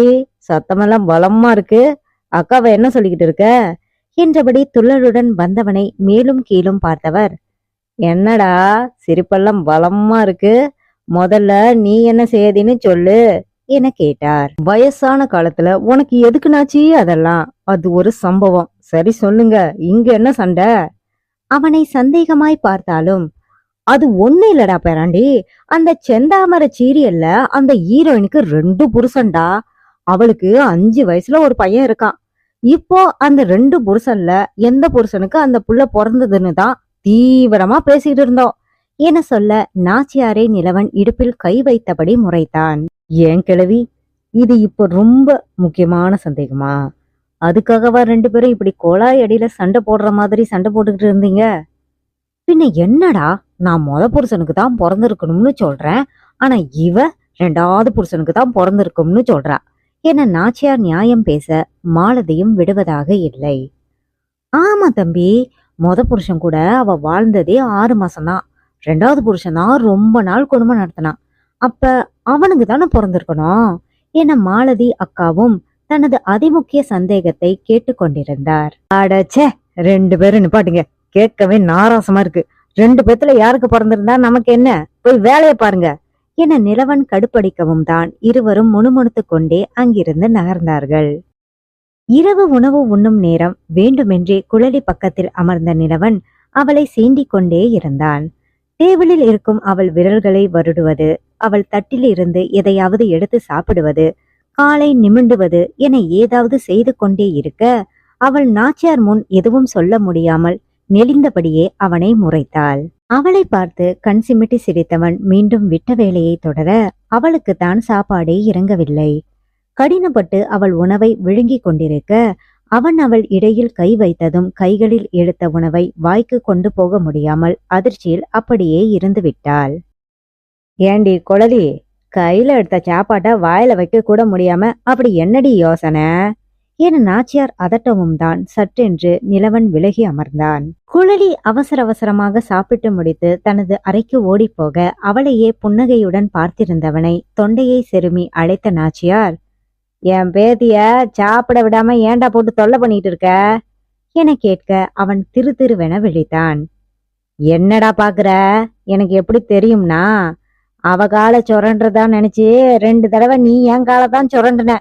சத்தமெல்லாம் பலமா இருக்கு, அக்காவை என்ன சொல்லிக்கிட்டு இருக்க என்றபடி துள்ளலுடன் வந்தவனை மேலும் கீழும் பார்த்தவர், என்னடா சிரிப்பெல்லாம் பலமா இருக்கு, முதல்ல நீ என்ன செய்தின்னு சொல்லு என கேட்டார். வயசான காலத்துல உனக்கு எதுக்கு நாச்சி அதெல்லாம்? அது ஒரு சம்பவம், சரி சொல்லுங்க, இங்க என்ன சண்டை? அவனை சந்தேகமாய் பார்த்தாலும், அது ஒண்ணு இல்லடா பேராண்டி, அந்த செந்தாமரை சீரியல்ல அந்த ஹீரோயினுக்கு 2 புருஷன்டா. அவளுக்கு 5 வயசுல ஒரு பையன் இருக்கான். இப்போ அந்த 2 புருஷன்ல எந்த புருஷனுக்கு அந்த புள்ள பிறந்ததுன்னு தான் தீவிரமா பேசிட்டு இருந்தோம் என சொல்ல நாச்சியாரை நிலவன் இடுப்பில் கை வைத்தபடி முறைத்தான். ஏன் கிழவி, இது இப்போ ரொம்ப முக்கியமான சந்தேகமா? அதுக்காகவா 2 பேரும் இப்படி கோலாய் அடியில சண்டை போடுற மாதிரி சண்டை போட்டுக்கிட்டு இருந்தீங்க? பின்ன என்னடா, நான் புருஷனுக்கு தான் பிறந்திருக்கணும்னு சொல்றேன், ஆனா இவ 2வது புருஷனுக்கு தான் பிறந்திருக்கும்னு சொல்றா என நாச்சியார் நியாயம் பேச மாலதியும் விடுவதாக இல்லை. ஆமா தம்பி, புருஷன் கூட அவ வாழ்ந்ததே 6 மாசம்தான். 2வது புருஷன் தான் ரொம்ப நாள் குடும்பம் நடத்தினான். அப்ப அவனுக்கு தானே பிறந்திருக்கணும் என மாலதி அக்காவும் தனது அதிமுக்கிய சந்தேகத்தை கேட்டுக்கொண்டிருந்தார். அடச்சே, 2 பேரும் நிப்பாட்டுங்க, கேட்கவே நாராசமா இருக்கு. 2 பேத்துல யாருக்கு பிறந்திருந்தா நமக்கு என்ன, போய் வேலையை பாருங்க என நிலவன் கடுப்படிக்கவும் தான் இருவரும் முணுமுணுத்து கொண்டே அங்கிருந்து நகர்ந்தார்கள். இரவு உணவு உண்ணும் நேரம். வேண்டுமென்றே குழலி பக்கத்தில் அமர்ந்த நிலவன் அவளை சீண்டிக் கொண்டே இருந்தான். டேபிளில் இருக்கும் அவள் விரல்களை வருடுவது, அவள் தட்டில் இருந்து எதையாவது எடுத்து சாப்பிடுவது, காலை நிமிண்டுவது என ஏதாவது செய்து கொண்டே இருக்க அவள் நாச்சியார் முன் எதுவும் சொல்ல முடியாமல் நெளிந்தபடியே அவனை முறைத்தாள். அவளை பார்த்து கண் சிமிட்டி சிரித்தவன் மீண்டும் விட்ட வேலையை தொடர அவளுக்கு தான் சாப்பாடே இறங்கவில்லை. கடினப்பட்டு அவள் உணவை விழுங்கிக் கொண்டிருக்க அவன் அவள் இடையில் கை வைத்ததும் கைகளில் எடுத்த உணவை வாய்க்கு கொண்டு போக முடியாமல் அதிர்ச்சியில் அப்படியே இருந்து விட்டாள். ஏண்டி குழலி, கையில எடுத்த சாப்பாட்டை வாயில வைக்க கூட முடியாம அப்படி என்னடி யோசனை என நாச்சியார் அதட்டவும் தான் சற்றென்று நிலவன் விலகி அமர்ந்தான். குழலி அவசர அவசரமாக சாப்பிட்டு முடித்து தனது அறைக்கு ஓடிப்போக அவளையே புன்னகையுடன் பார்த்திருந்தவனை தொண்டையை செருமி அழைத்த நாச்சியார், என் பேத்திய சாப்பிட விடாம ஏண்டா போட்டு தொல்லை பண்ணிட்டு இருக்க என கேட்க அவன் திரு திருவென விழித்தான். என்னடா பாக்குற, எனக்கு எப்படி தெரியும்னா, அவ காலை சொரன்றதா நினைச்சு 2 தடவை நீ என் காலதான் சொரண்டன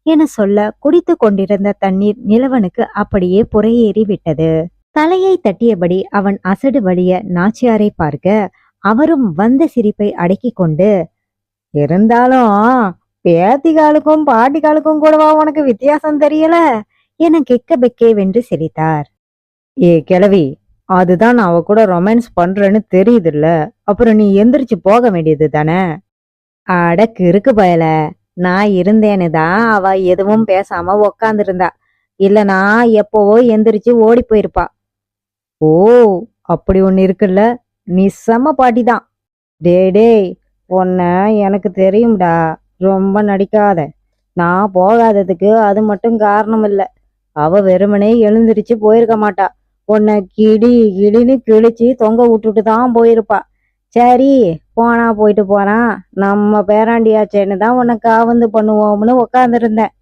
என சொல்ல குடித்து கொண்டிருந்த தண்ணீர் நிலவனுக்கு அப்படியே புறையேறி விட்டது. தலையை தட்டியபடி அவன் அசடு வழிய நாச்சியாரை பார்க்க அவரும் வந்த சிரிப்பை அடக்கி கொண்டு, இருந்தாலும் பேத்திகாலுக்கும் பாட்டிகாலுக்கும் கூடவா உனக்கு வித்தியாசம் தெரியல என கெக்க பெக்கே வென்று சிரித்தார். ஏ கிழவி, அதுதான் அவ கூட ரொமான்ஸ் பண்றேன்னு தெரியுதுல்ல, அப்புறம் நீ எந்திரிச்சு போக வேண்டியது தானே? அடக்கு இருக்கு பயல, நான் இருந்தேன்னு தான் அவ எதுவும் பேசாம உக்காந்துருந்தா. இல்லனா எப்போவோ எந்திரிச்சு ஓடி போயிருப்பா. ஓ, அப்படி ஒண்ணு இருக்குல்ல. நீ செம பாட்டிதான். டேய் டேய், உன்ன எனக்கு தெரியும்டா. ரொம்ப நடிக்காத. நான் போகாததுக்கு அது மட்டும் காரணம் இல்ல. அவ வெறுமனே எழுந்திருச்சு போயிருக்க மாட்டா. உன்னை கிடி கிடின்னு கிழிச்சு தொங்க விட்டுட்டு தான் போயிருப்பா. சரி, போனா போயிட்டு போறான். நம்ம பேராண்டியாச்சேன்னு தான் உன்னை காவந்து பண்ணுவோம்னு உக்காந்துருந்தேன்.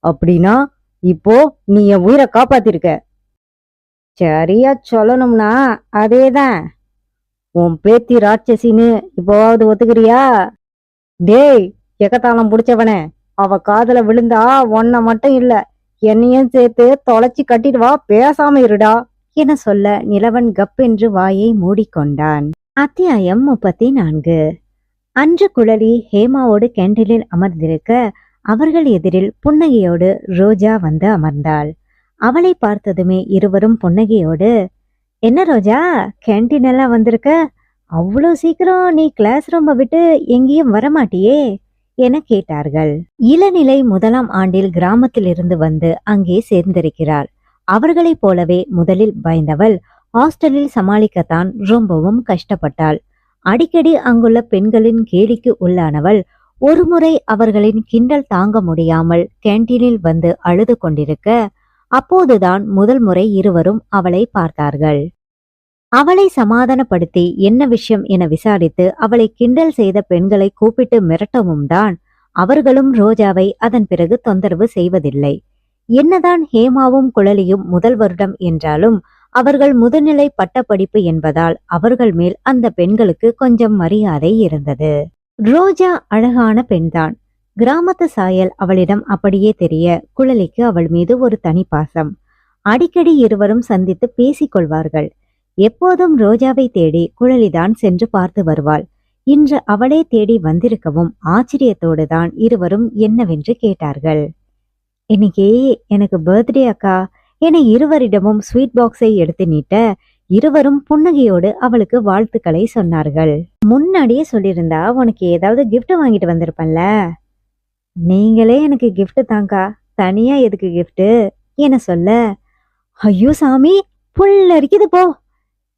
அப்படின்னா இப்போ நீ என் உயிரை காப்பாத்திருக்க. சரியா சொல்லணும்னா அதேதான். உன் பேத்தி ராட்சசின்னு இப்போவாவது ஒத்துக்கிறியா? டேய், எகத்தாளம் புடிச்சவனே, அவ காதுல விழுந்தா உன்னை மட்டும் இல்ல, என்னையும் சேர்த்து தொலைச்சி கட்டிட்டு வா, பேசாம இருடா என சொல்ல நிலவன் கப்பென்று வாயை மூடிக்கொண்டான். அத்தியாயம் 34. அன்று குழலி ஹேமாவோடு கேண்டீனில் அமர்ந்திருக்க அவர்கள் எதிரில் புன்னகையோடு ரோஜா வந்து அமர்ந்தாள். அவளை பார்த்ததுமே இருவரும் புன்னகையோடு, என்ன ரோஜா, கேண்டீன் எல்லாம் வந்திருக்க? அவ்வளோ சீக்கிரம் நீ கிளாஸ் ரூமை விட்டு எங்கேயும் வரமாட்டியே என கேட்டார்கள். இளநிலை 1ஆம் ஆண்டில் கிராமத்தில் இருந்து வந்து அங்கே சேர்ந்திருக்கிறாள். அவர்களைப் போலவே முதலில் பயந்தவள் ஹாஸ்டலில் சமாளிக்கத்தான் ரொம்பவும் கஷ்டப்பட்டாள். அடிக்கடி அங்குள்ள பெண்களின் கேலிக்கு உள்ளானவள் ஒருமுறை அவர்களின் கிண்டல் தாங்க முடியாமல் கேண்டீனில் வந்து அழுது கொண்டிருக்க, அப்போதுதான் முதல் முறை இருவரும் அவளை பார்த்தார்கள். அவளை சமாதானப்படுத்தி என்ன விஷயம் என விசாரித்து அவளை கிண்டல் செய்த பெண்களை கூப்பிட்டு மிரட்டவும் தான் அவர்களும் ரோஜாவை அதன் பிறகு தொந்தரவு செய்வதில்லை. என்னதான் ஹேமாவும் குழலியும் முதல் வருடம் என்றாலும் அவர்கள் முதுநிலை பட்டப்படிப்பு என்பதால் அவர்கள் மேல் அந்த பெண்களுக்கு கொஞ்சம் மரியாதை இருந்தது. ரோஜா அழகான பெண்தான். கிராமத்து சாயல் அவளிடம் அப்படியே தெரிய குழலிக்கு அவள் மீது ஒரு தனி பாசம். அடிக்கடி இருவரும் சந்தித்து பேசிக் கொள்வார்கள். எப்போதும் ரோஜாவை தேடி குழலிதான் சென்று பார்த்து வருவாள். இன்று அவளே தேடி வந்திருக்கவும் ஆச்சரியத்தோடு தான் இருவரும் என்னவென்று கேட்டார்கள். இன்னைக்கு எனக்கு பர்த்டே அக்கா என இருவரிடமும் ஸ்வீட் பாக்ஸை எடுத்து நீட்ட இருவரும் புன்னகையோடு அவளுக்கு வாழ்த்துக்களை சொன்னார்கள். முன்னாடியே சொல்லியிருந்தா உனக்கு ஏதாவது கிஃப்ட் வாங்கிட்டு வந்திருப்பல்ல. நீங்களே எனக்கு கிஃப்ட் தாங்கா, தனியா எதுக்கு கிஃப்ட் என சொல்ல, ஐயோ சாமி, புல்லரிக்குது போ.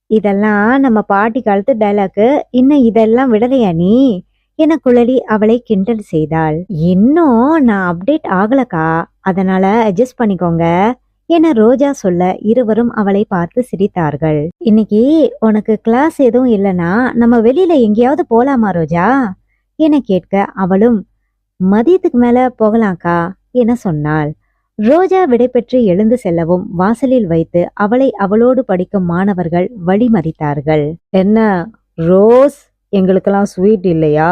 இதெல்லாம் நம்ம பாட்டி காலத்து டைலாக்கு, இன்னும் இதெல்லாம் விடலையா நீ என குழலி அவளை கிண்டல் செய்தாள். இன்னும் நான் அப்டேட் ஆகலக்கா, அதனால அட்ஜஸ்ட் பண்ணிக்கோங்க என ரோஜா சொல்ல இருவரும் அவளை பார்த்து சிரித்தார்கள். இன்னைக்கு உனக்கு கிளாஸ் எதுவும் இல்லைன்னா நம்ம வெளியில எங்கேயாவது போலாமா ரோஜா என கேட்க அவளும் மதியத்துக்கு மேல போகலாக்கா என சொன்னாள். ரோஜா விடைபெற்று எழுந்து செல்லவும் வாசலில் வைத்து அவளை அவளோடு படிக்கும் மாணவர்கள் வழிமறித்தார்கள். என்ன ரோஸ், எங்களுக்கெல்லாம் ஸ்வீட் இல்லையா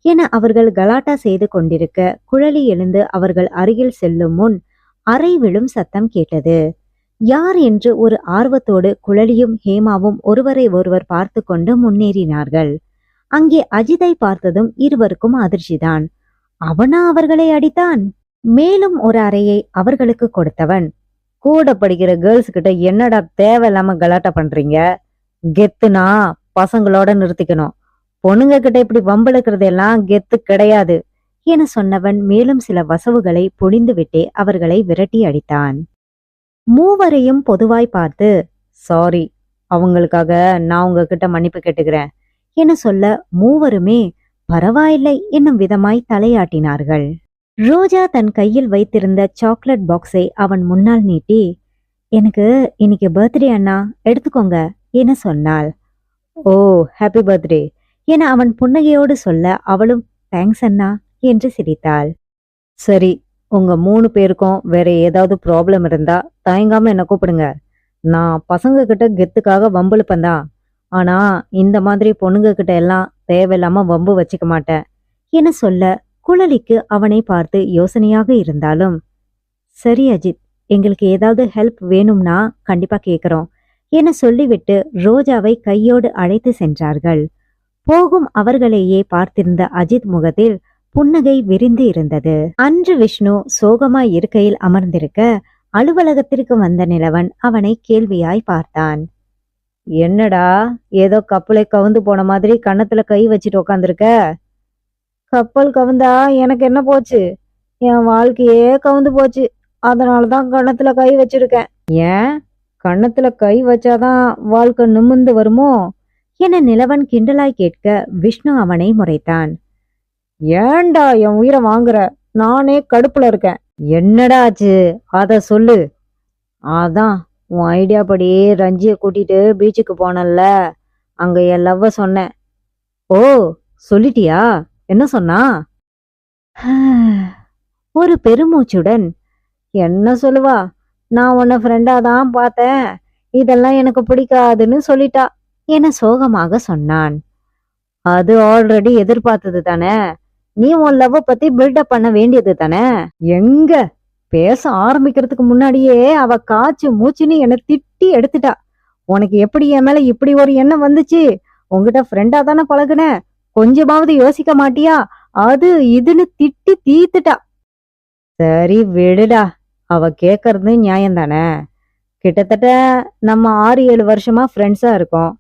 என அவர்கள் கலாட்டா செய்து கொண்டிருக்க குழலி எழுந்து அவர்கள் அருகில் செல்லும் முன் அறை விழும் சத்தம் கேட்டது. யார் என்று ஒரு ஆர்வத்தோடு குழலியும் ஹேமாவும் ஒருவரை ஒருவர் பார்த்து கொண்டு முன்னேறினார்கள். அங்கே அஜித்தை பார்த்ததும் இருவருக்கும் அதிர்ச்சிதான். அவனா அவர்களை அடித்தான்? மேலும் ஒரு அறையை அவர்களுக்கு கொடுத்தவன், கூட படிக்கிற கேர்ள்ஸ் கிட்ட என்னடா தேவையில்லாம கலாட்டா பண்றீங்க? கெத்துனா பசங்களோட நிறுத்திக்கணும், பொண்ணுங்க கிட்ட இப்படி வம்பளுக்கிறதெல்லாம் கெத்து கிடையாது என சொன்னவன் மேலும் சில வசவுகளை பொழிந்து விட்டே அவர்களை விரட்டி அடித்தான். மூவரையும் பொதுவாய் பார்த்து, சாரி, அவங்களுக்காக நான் உங்ககிட்ட மன்னிப்பு கேட்டுக்கிறேன் என சொல்ல மூவருமே பரவாயில்லை என்னும் விதமாய் தலையாட்டினார்கள். ரோஜா தன் கையில் வைத்திருந்த சாக்லேட் பாக்ஸை அவன் முன்னால் நீட்டி, எனக்கு இன்னைக்கு பர்த்டே அண்ணா, எடுத்துக்கோங்க என சொன்னாள். ஓ, ஹாப்பி பர்த்டே என அவன் புன்னகையோடு சொல்ல அவளும் தேங்க்ஸ் அண்ணா என்று சிரித்தாள். சரி, உங்க 3 பேருக்கும் வேற ஏதாவது ப்ராப்ளம் இருந்தா தயங்காம என்ன கூப்பிடுங்க. நான் பசங்க கிட்ட கெத்துக்காக வம்புழுப்பந்தான், ஆனா இந்த மாதிரி பொண்ணுங்க கிட்ட எல்லாம் தேவையில்லாம வம்பு வச்சுக்க மாட்டேன் என சொல்ல குழலிக்கு அவனை பார்த்து யோசனையாக இருந்தாலும், சரி அஜித், எங்களுக்கு ஏதாவது ஹெல்ப் வேணும்னா கண்டிப்பா கேக்குறோம் என சொல்லிவிட்டு ரோஜாவை கையோடு அழைத்து சென்றார்கள். போகும் அவர்களையே பார்த்திருந்த அஜித் முகத்தில் புன்னகை விரிந்து இருந்தது. அன்று விஷ்ணு சோகமாய் இருக்கையில் அமர்ந்திருக்க அலுவலகத்திற்கு வந்த நிலவன் அவனை கேள்வியாய் பார்த்தான். என்னடா, ஏதோ கப்பலை கவுந்து போன மாதிரி கன்னத்துல கை வச்சுட்டு உக்காந்துருக்க? கப்பல் கவுந்தா எனக்கு என்ன போச்சு? என் வாழ்க்கையே கவுந்து போச்சு. அதனாலதான் கன்னத்துல கை வச்சிருக்கேன். ஏன் கன்னத்துல கை வச்சாதான் வாழ்க்கை நிமிர்ந்து வருமோ என நிலவன் கிண்டலாய் கேட்க விஷ்ணு அவனை முறைத்தான். ஏன்டா என் உயிரை வாங்குற? நானே கடுப்புல இருக்கேன். என்னடா ஆச்சு அத சொல்லு. அதான் உன் ஐடியா படி ரஞ்சிய கூட்டிட்டு பீச்சுக்கு போனல்ல, அங்க என் லவ்வ சொன்னேன். ஓ, சொல்லிட்டியா? என்ன சொன்னா? ஒரு பெருமூச்சுடன், என்ன சொல்லுவா, நான் உன்னை ஃப்ரெண்டா தான் பார்த்தேன், இதெல்லாம் எனக்கு பிடிக்காதுன்னு சொல்லிட்டா என சோகமாக சொன்னான். அது ஆல்ரெடி எதிர்பார்த்தது தானே. நீ உன் லவ் பத்தி பில்டப் பண்ண வேண்டியது தானே. எங்க பேச ஆரம்பிக்கிறதுக்கு முன்னாடியே அவ காய்ச்சி மூச்சுன்னு என்னை திட்டி எடுத்துட்டா. உனக்கு எப்படி என் மேல இப்படி ஒரு எண்ணம் வந்துச்சு? உங்ககிட்ட ஃப்ரெண்டா தானே பழகுன, கொஞ்சமாவது யோசிக்க மாட்டியா? அது இதுன்னு திட்டி தீத்துட்டா. சரி விடுடா, அவ கேக்குறது நியாயம் தானே. கிட்டத்தட்ட நம்ம 6-7 வருஷமா ஃப்ரெண்ட்ஸா இருக்கோம்.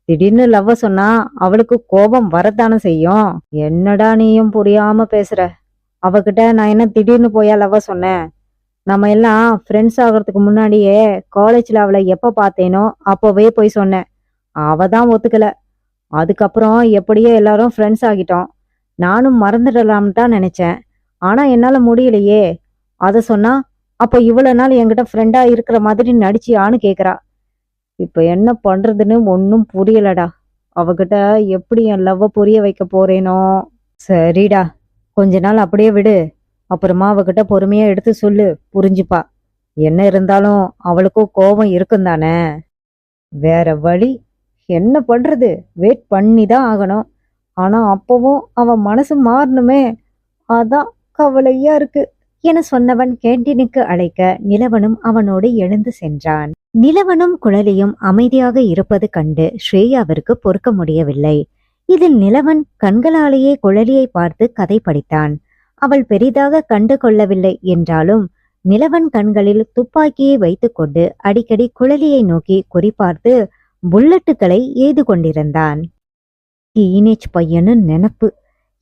திடீர்னு லவ்வ சொன்னா அவளுக்கு கோபம் வரத்தானே செய்யும். என்னடா நீயும் புரியாம பேசுற? அவகிட்ட நான் என்ன திடீர்னு போயா லவ்வ சொன்னேன்? நம்ம எல்லாம் ஃப்ரெண்ட்ஸ் ஆகிறதுக்கு முன்னாடியே காலேஜ்ல அவளை எப்ப பார்த்தேனோ அப்பவே போய் சொன்னேன். அவ தான் ஒத்துக்கல. அதுக்கப்புறம் எப்படியோ எல்லாரும் ஃப்ரெண்ட்ஸ் ஆகிட்டோம். நானும் மறந்துடலாம்னு தான் நினைச்சேன். ஆனா என்னால முடியலையே. அத சொன்னா அப்ப இவ்வளவு நாள் என்கிட்ட ஃப்ரெண்டா இருக்கிற மாதிரி நடிச்சியான்னு கேக்குறா. இப்ப என்ன பண்றதுன்னு ஒன்னும் புரியலடா. அவகிட்ட எப்படி என் லவ்வ புரிய வைக்க போறேனோ. சரிடா, கொஞ்ச நாள் அப்படியே விடு. அப்புறமா அவகிட்ட பொறுமையா எடுத்து சொல்லு, புரிஞ்சுப்பா. என்ன இருந்தாலும் அவளுக்கும் கோபம் இருக்கும் தானே. வேற வழி என்ன பண்றது? வெயிட் பண்ணி தான் ஆகணும். ஆனா அப்பவும் அவ மனசு மாறணுமே, அதான் கவலையா இருக்கு என சொன்னவன் கேண்டீனுக்கு அழைக்க நிலவனும் அவனோடு எழுந்து சென்றான். நிலவனும் குழலியும் அமைதியாக இருப்பது கண்டு ஸ்ரேயாவிற்கு பொறுக்க முடியவில்லை. இதில் நிலவன் கண்களாலேயே குழலியை பார்த்து கதை படித்தான். அவள் பெரிதாக கண்டு கொள்ளவில்லை என்றாலும் நிலவன் கண்களில் துப்பாக்கியை வைத்துக்கொண்டு அடிக்கடி குழலியை நோக்கி குறிப்பார்த்து புல்லட்டுகளை எய்து கொண்டிருந்தான். டீனேஜ் பையனு நினப்பு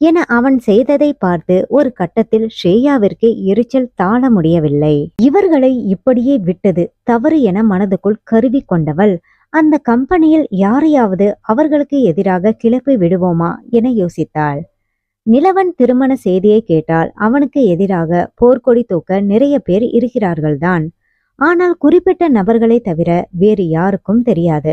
என அவன் செய்ததை பார்த்து ஒரு கட்டத்தில் ஸ்ரேயாவிற்கு எரிச்சல் தாழ முடியவில்லை. இவர்களை இப்படியே விட்டது தவறு என மனதுக்குள் கருவி கொண்டவள் அந்த கம்பெனியில் யாரையாவது அவர்களுக்கு எதிராக கிளப்பி விடுவோமா என யோசித்தாள். நிலவன் திருமண செய்தியை கேட்டால் அவனுக்கு எதிராக போர்க்கொடி தூக்க நிறைய பேர் இருக்கிறார்கள்தான். ஆனால் குறிப்பிட்ட நபர்களை தவிர வேறு யாருக்கும் தெரியாது.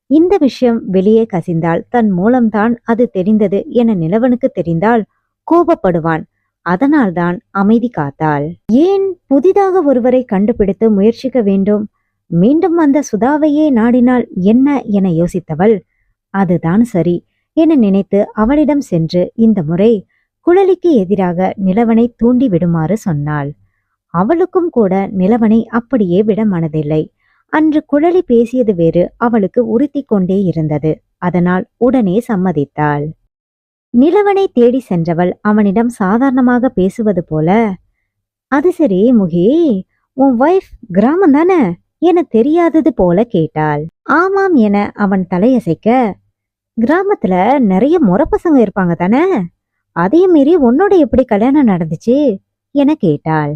இந்த விஷயம் வெளியே கசிந்தால் தன் மூலம்தான் அது தெரிந்தது என நிலவனுக்கு தெரிந்தால் கோபப்படுவான். அதனால்தான் அமைதி காத்தாள். ஏன் புதிதாக ஒருவரை கண்டுபிடித்து முயற்சிக்க வேண்டும்? மீண்டும் அந்த சுதாவையே நாடினால் என்ன என யோசித்தவள், அதுதான் சரி என நினைத்து அவளிடம் சென்று இந்த முறை குழலிக்கு எதிராக நிலவனை தூண்டி விடுமாறு சொன்னாள். அவளுக்கும் கூட நிலவனை அப்படியே விட மனதில்லை. அன்று குழலி பேசியது வேறு அவளுக்கு உறுத்தி கொண்டே இருந்தது. அதனால் உடனே சம்மதித்தாள். நிலவனை தேடி சென்றவள் அவனிடம் சாதாரணமாக பேசுவது போல, அது சரி முகி, உன் வைஃப் கிராமம் தானே என தெரியாதது போல கேட்டாள். ஆமாம் என அவன் தலையசைக்க, கிராமத்துல நிறைய முறப்பசங்க இருப்பாங்க தானே, அதையும் மீறி உன்னோட எப்படி கல்யாணம் நடந்துச்சு என கேட்டாள்.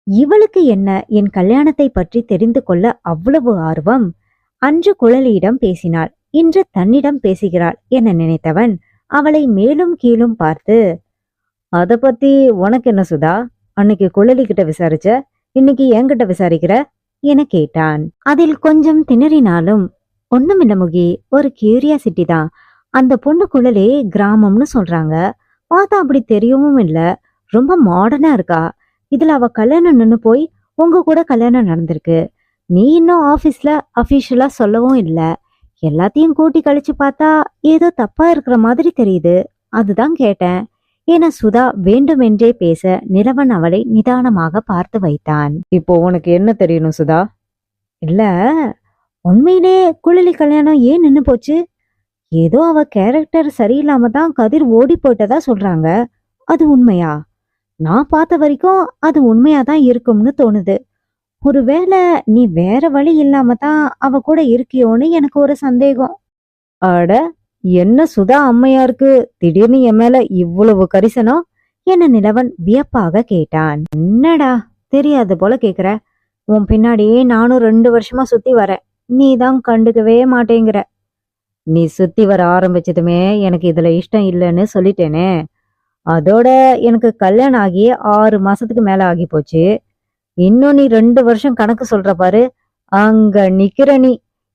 இவளுக்கு என்ன என் கல்யாணத்தை பற்றி தெரிந்து கொள்ள அவ்வளவு ஆர்வம்? அன்று குழலியிடம் பேசினாள், இன்று தன்னிடம் பேசுகிறாள் என நினைத்தவன் அவளை மேலும் கீழும் பார்த்து, அத பத்தி உனக்கு என்ன சுதா? அன்னைக்கு குழலி கிட்ட விசாரிச்ச, இன்னைக்கு என்கிட்ட விசாரிக்கிற என கேட்டான். அதில் கொஞ்சம் திணறினாலும், ஒண்ணுமில்ல முகி, ஒரு கியூரியாசிட்டி தான். அந்த பொண்ணு குழலி கிராமம்னு சொல்றாங்க, பார்த்தா அப்படி தெரியவும் இல்ல, ரொம்ப மாடர்னா இருக்கா. இதுல அவ கல்யாணம் நின்னு போய் உங்க கூட கல்யாணம் நடந்திருக்கு. நீ இன்னும் ஆபீஸ்ல அபிஷியலா சொல்லவும் இல்ல. எல்லாத்தையும் கூட்டி கழிச்சு பார்த்தா ஏதோ தப்பா இருக்கிற மாதிரி தெரியுது. அதுதான் கேட்டேன் என சுதா வேண்டுமென்றே பேச நிலவன் அவளை நிதானமாக பார்த்து வைத்தான். இப்போ உனக்கு என்ன தெரியணும் சுதா? இல்ல, உண்மையிலே குழலி கல்யாணம் ஏன் நின்னு போச்சு? ஏதோ அவ கேரக்டர் சரியில்லாம தான் கதிர் ஓடி போயிட்டதா சொல்றாங்க. அது உண்மையா? நான் பார்த்த வரைக்கும் அது உண்மையாதான் இருக்கும்னு தோணுது. ஒருவேளை நீ வேற வழி இல்லாம தான் அவ கூட இருக்கியோன்னு எனக்கு ஒரு சந்தேகம். அட, என்ன சுதா அம்மையாருக்கு திடீர்னு என் மேல இவ்வளவு கரிசனம் என நிலவன் வியப்பாக கேட்டான். என்னடா தெரியாது போல கேக்குற. உன் பின்னாடி நானும் 2 வருஷமா சுத்தி வரேன். நீ தான் கண்டுக்கவே மாட்டேங்கிற. நீ சுத்தி வர ஆரம்பிச்சதுமே எனக்கு இதுல இஷ்டம் இல்லைன்னு சொல்லிட்டேனே. அதோட எனக்கு கல்யாணம் ஆகி 6 மாசத்துக்கு மேல ஆகி போச்சு. இன்னும் நீ 2 வருஷம் கணக்கு சொல்ற பாரு. அங்க நிக்கிற நீ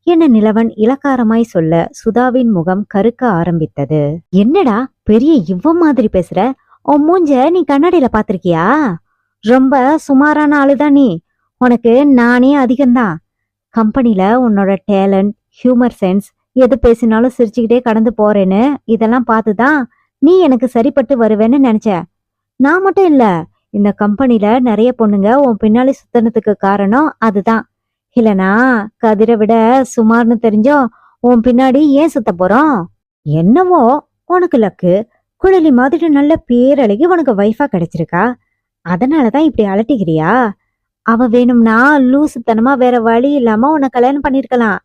என நிலவன் இளக்காரமாய் சொல்ல சுதாவின் முகம் கருக்க ஆரம்பித்தது. என்னடா பெரிய இவ மாதிரி பேசுற? உன் மூஞ்ச நீ கண்ணாடியில பாத்திருக்கியா? ரொம்ப சுமாரான ஆளுதான் நீ. உனக்கு நானே அதிகம்தான். கம்பெனில உன்னோட டேலண்ட், ஹியூமர் சென்ஸ், எது பேசினாலும் சிரிச்சுக்கிட்டே கடந்து போறேன்னு இதெல்லாம் பார்த்துதான் நீ எனக்கு சரிப்பட்டு வருவேன்னு நினைச்ச. நான் மட்டும் இல்ல, இந்த கம்பெனில நிறைய பொண்ணுங்க உன் பின்னாடி சுத்தனத்துக்கு காரணம் அதுதான். இல்லனா கதிரை விட சுமார்னு தெரிஞ்சோம் உன் பின்னாடி ஏன் சுத்த போறோம்? என்னவோ உனக்கு லக்கு. குழலி மாதிரி நல்ல பேரழகி உனக்கு வைஃபா கிடைச்சிருக்கா. அதனாலதான் இப்படி அலட்டிக்கிறியா? அவ வேணும்னா லூசுத்தனமா வேற வழி இல்லாம உன்னை கல்யாணம் பண்ணிருக்கலாம்.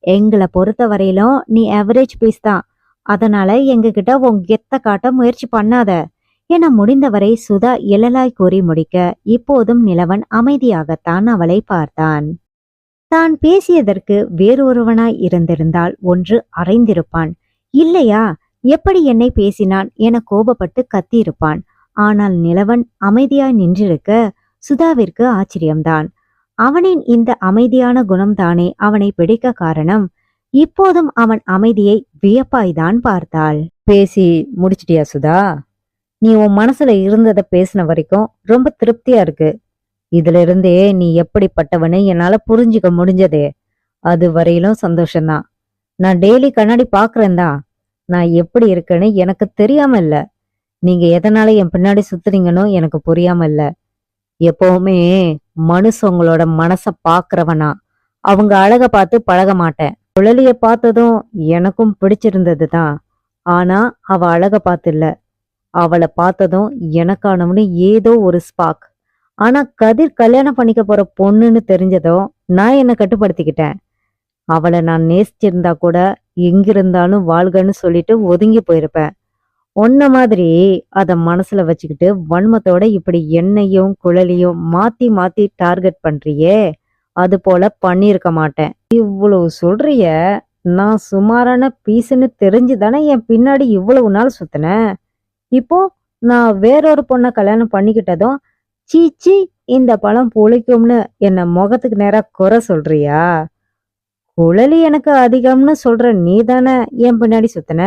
எங்களை பொறுத்த வரையிலும் நீ ஆவரேஜ் பீஸ் தான். அதனால எங்க கிட்ட உன் கெத்த காட்ட முயற்சி பண்ணாத என முடிந்தவரை சுதா எழலாய் கூறி முடிக்க இப்போதும் நிலவன் அமைதியாகத்தான் அவளை பார்த்தான். தான் பேசியதற்கு வேறொருவனாய் இருந்திருந்தால் ஒன்று அறைந்திருப்பான், இல்லையா எப்படி என்னை பேசினான் என கோபப்பட்டு கத்தியிருப்பான். ஆனால் நிலவன் அமைதியாய் நின்றிருக்க சுதாவிற்கு ஆச்சரியம்தான். அவனின் இந்த அமைதியான குணம்தானே அவனை பிடிக்க காரணம். இப்போதும் அவன் அமைதியை வியப்பாய்தான் பார்த்தாள். பேசி முடிச்சிட்டியா சுதா? நீ உன் மனசுல இருந்ததை பேசின வரைக்கும் ரொம்ப திருப்தியா இருக்கு. இதுல இருந்தே நீ எப்படிப்பட்டவனு என்னால புரிஞ்சுக்க முடிஞ்சதே. அது வரையிலும் சந்தோஷம்தான். நான் டெய்லி கண்ணாடி பாக்குறேன் தான். நான் எப்படி இருக்கேன்னு எனக்கு தெரியாம இல்ல. நீங்க எதனால என் பின்னாடி சுத்துறீங்கன்னு எனக்கு புரியாம இல்ல. எப்பவுமே மனுஷங்களோட மனச பாக்குறவனா, அவங்க அழக பார்த்து பழக மாட்டேன். குழலிய பார்த்ததும் எனக்கும் பிடிச்சிருந்ததுதான். ஆனா அவ அழக பார்த்து இல்ல, அவளை பார்த்ததும் எனக்கானவனு ஏதோ ஒரு ஸ்பார்க். ஆனா கதிர் கல்யாணம் பண்ணிக்க போற பொண்ணுன்னு தெரிஞ்சதும் நான் என்ன கட்டுப்படுத்திக்கிட்டேன். அவளை நான் நேசிச்சிருந்தா கூட எங்கிருந்தாலும் வாழ்கன்னு சொல்லிட்டு ஒதுங்கி போயிருப்பேன். உன்ன மாதிரி அத மனசுல வச்சுக்கிட்டு வன்மத்தோட இப்படி என்னையும் குழலியும் மாத்தி மாத்தி டார்கெட் பண்றியே, அது போல பண்ணிருக்க மாட்டேன். இவ்வளவு சொல்றிய, நான் சுமாரான பீஸ்ன்னு தெரிஞ்சுதானே என் பின்னாடி இவ்வளவு நாள் சுத்தினேன். இப்போ நான் வேறொரு பொண்ண கல்யாணம் பண்ணிக்கிட்டதும் சீச்சி இந்த பழம் புளிக்கும்னு என்ன முகத்துக்கு நேரா குறை சொல்றியா? குழலி எனக்கு அதிகம்னு சொல்ற நீ தானே என் பின்னாடி சுத்தின.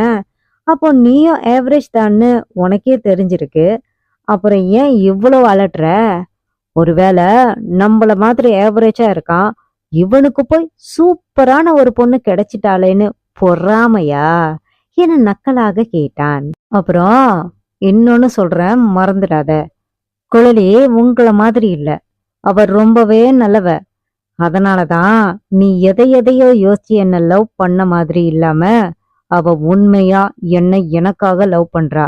அப்போ நீயும் ஆவரேஜ் தான்னு உனக்கே தெரிஞ்சிருக்கு. அப்புறம் ஏன் இவ்வளவு அலட்டுற? ஒருவேளை நம்மள மாதிரி ஆவரேஜா இருக்கான், இவனுக்கு போய் சூப்பரான ஒரு பொண்ணு கிடைச்சிட்டாளேன்னு பொறாமையா என நக்கலாக கேட்டான். அப்புறம் இன்னொன்னு சொல்றேன், மறந்துடாத. குழலி உங்கள மாதிரி இல்ல, அவ ரொம்பவே நல்லவ. அதனாலதான் நீ எதையோ யோசிச்சு என்ன லவ் பண்ண மாதிரி இல்லாம அவ உண்மையா என்னை எனக்காக லவ் பண்றா.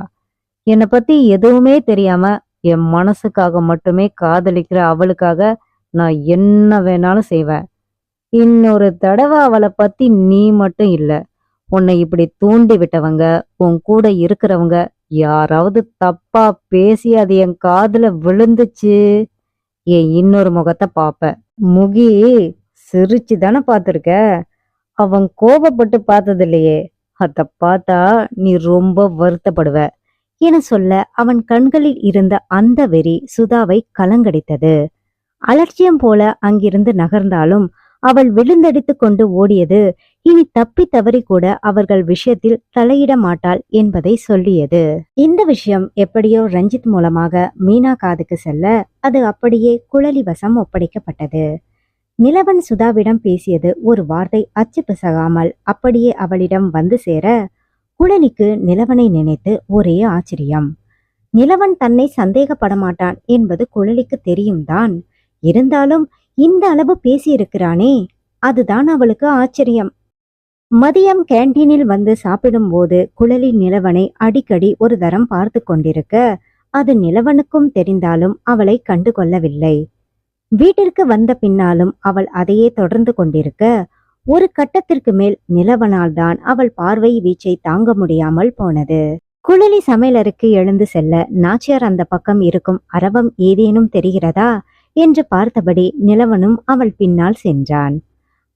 என்னை பத்தி எதுவுமே தெரியாம என் மனசுக்காக மட்டுமே காதலிக்கிற அவளுக்காக நான் என்ன வேணாலும் செய்வேன். இன்னொரு தடவை அவளை பத்தி நீ மட்டும் இல்ல, உன்னை இப்படி தூண்டி விட்டவங்க, உன் கூட இருக்கிறவங்க யாராவது தப்பா பேசி அது என் காதுல விழுந்துச்சு, என் இன்னொரு முகத்தை பாப்ப. முகி சிரிச்சு தானே பாத்திருக்க, அவன் கோபப்பட்டு பார்த்தது இல்லையே. அத பார்த்தா நீ ரொம்ப வருத்தப்படுவ என சொல்ல அவன் கண்களில் இருந்த அந்த வெறி சுதாவை கலங்கடித்தது. அலட்சியம் போல அங்கிருந்து நகர்ந்தாலும் அவள் விழுந்தடித்து கொண்டு ஓடியது இனி தப்பி தவறி கூட அவர்கள் விஷயத்தில் தலையிட மாட்டாள் என்பதை சொல்லியது. இந்த விஷயம் எப்படியோ ரஞ்சித் மூலமாக மீனா காதுக்கு செல்ல அது அப்படியே குழலி வசம் ஒப்படைக்கப்பட்டது. நிலவன் சுதாவிடம் பேசியது ஒரு வார்த்தை அச்சு பிசகாமல் அப்படியே அவளிடம் வந்து சேர குழலிக்கு நிலவனை நினைத்து ஒரே ஆச்சரியம். நிலவன் தன்னை சந்தேகப்பட மாட்டான் என்பது குழலிக்கு தெரியும் தான். இருந்தாலும் இந்த அளவு பேசியிருக்கிறானே, அதுதான் அவளுக்கு ஆச்சரியம். மதியம் கேண்டீனில் வந்து சாப்பிடும் போது குழலி நிலவனை அடிக்கடி ஒரு தரம் பார்த்து கொண்டிருக்க அது நிலவனுக்கும் தெரிந்தாலும் அவளை கண்டு கொள்ளவில்லை. வீட்டிற்கு வந்த பின்னாலும் அவள் அதையே தொடர்ந்து கொண்டிருக்க ஒரு கட்டத்திற்கு மேல் நிலவனால் தான் அவள் பார்வை வீச்சை தாங்க முடியாமல் போனது. குழலி சமையலறைக்கு எழுந்து செல்ல நாச்சியார் அந்த பக்கம் இருக்கும் அரவம் ஏதேனும் தெரிகிறதா என்று பார்த்தபடி நிலவனும் அவள் பின்னால் சென்றான்.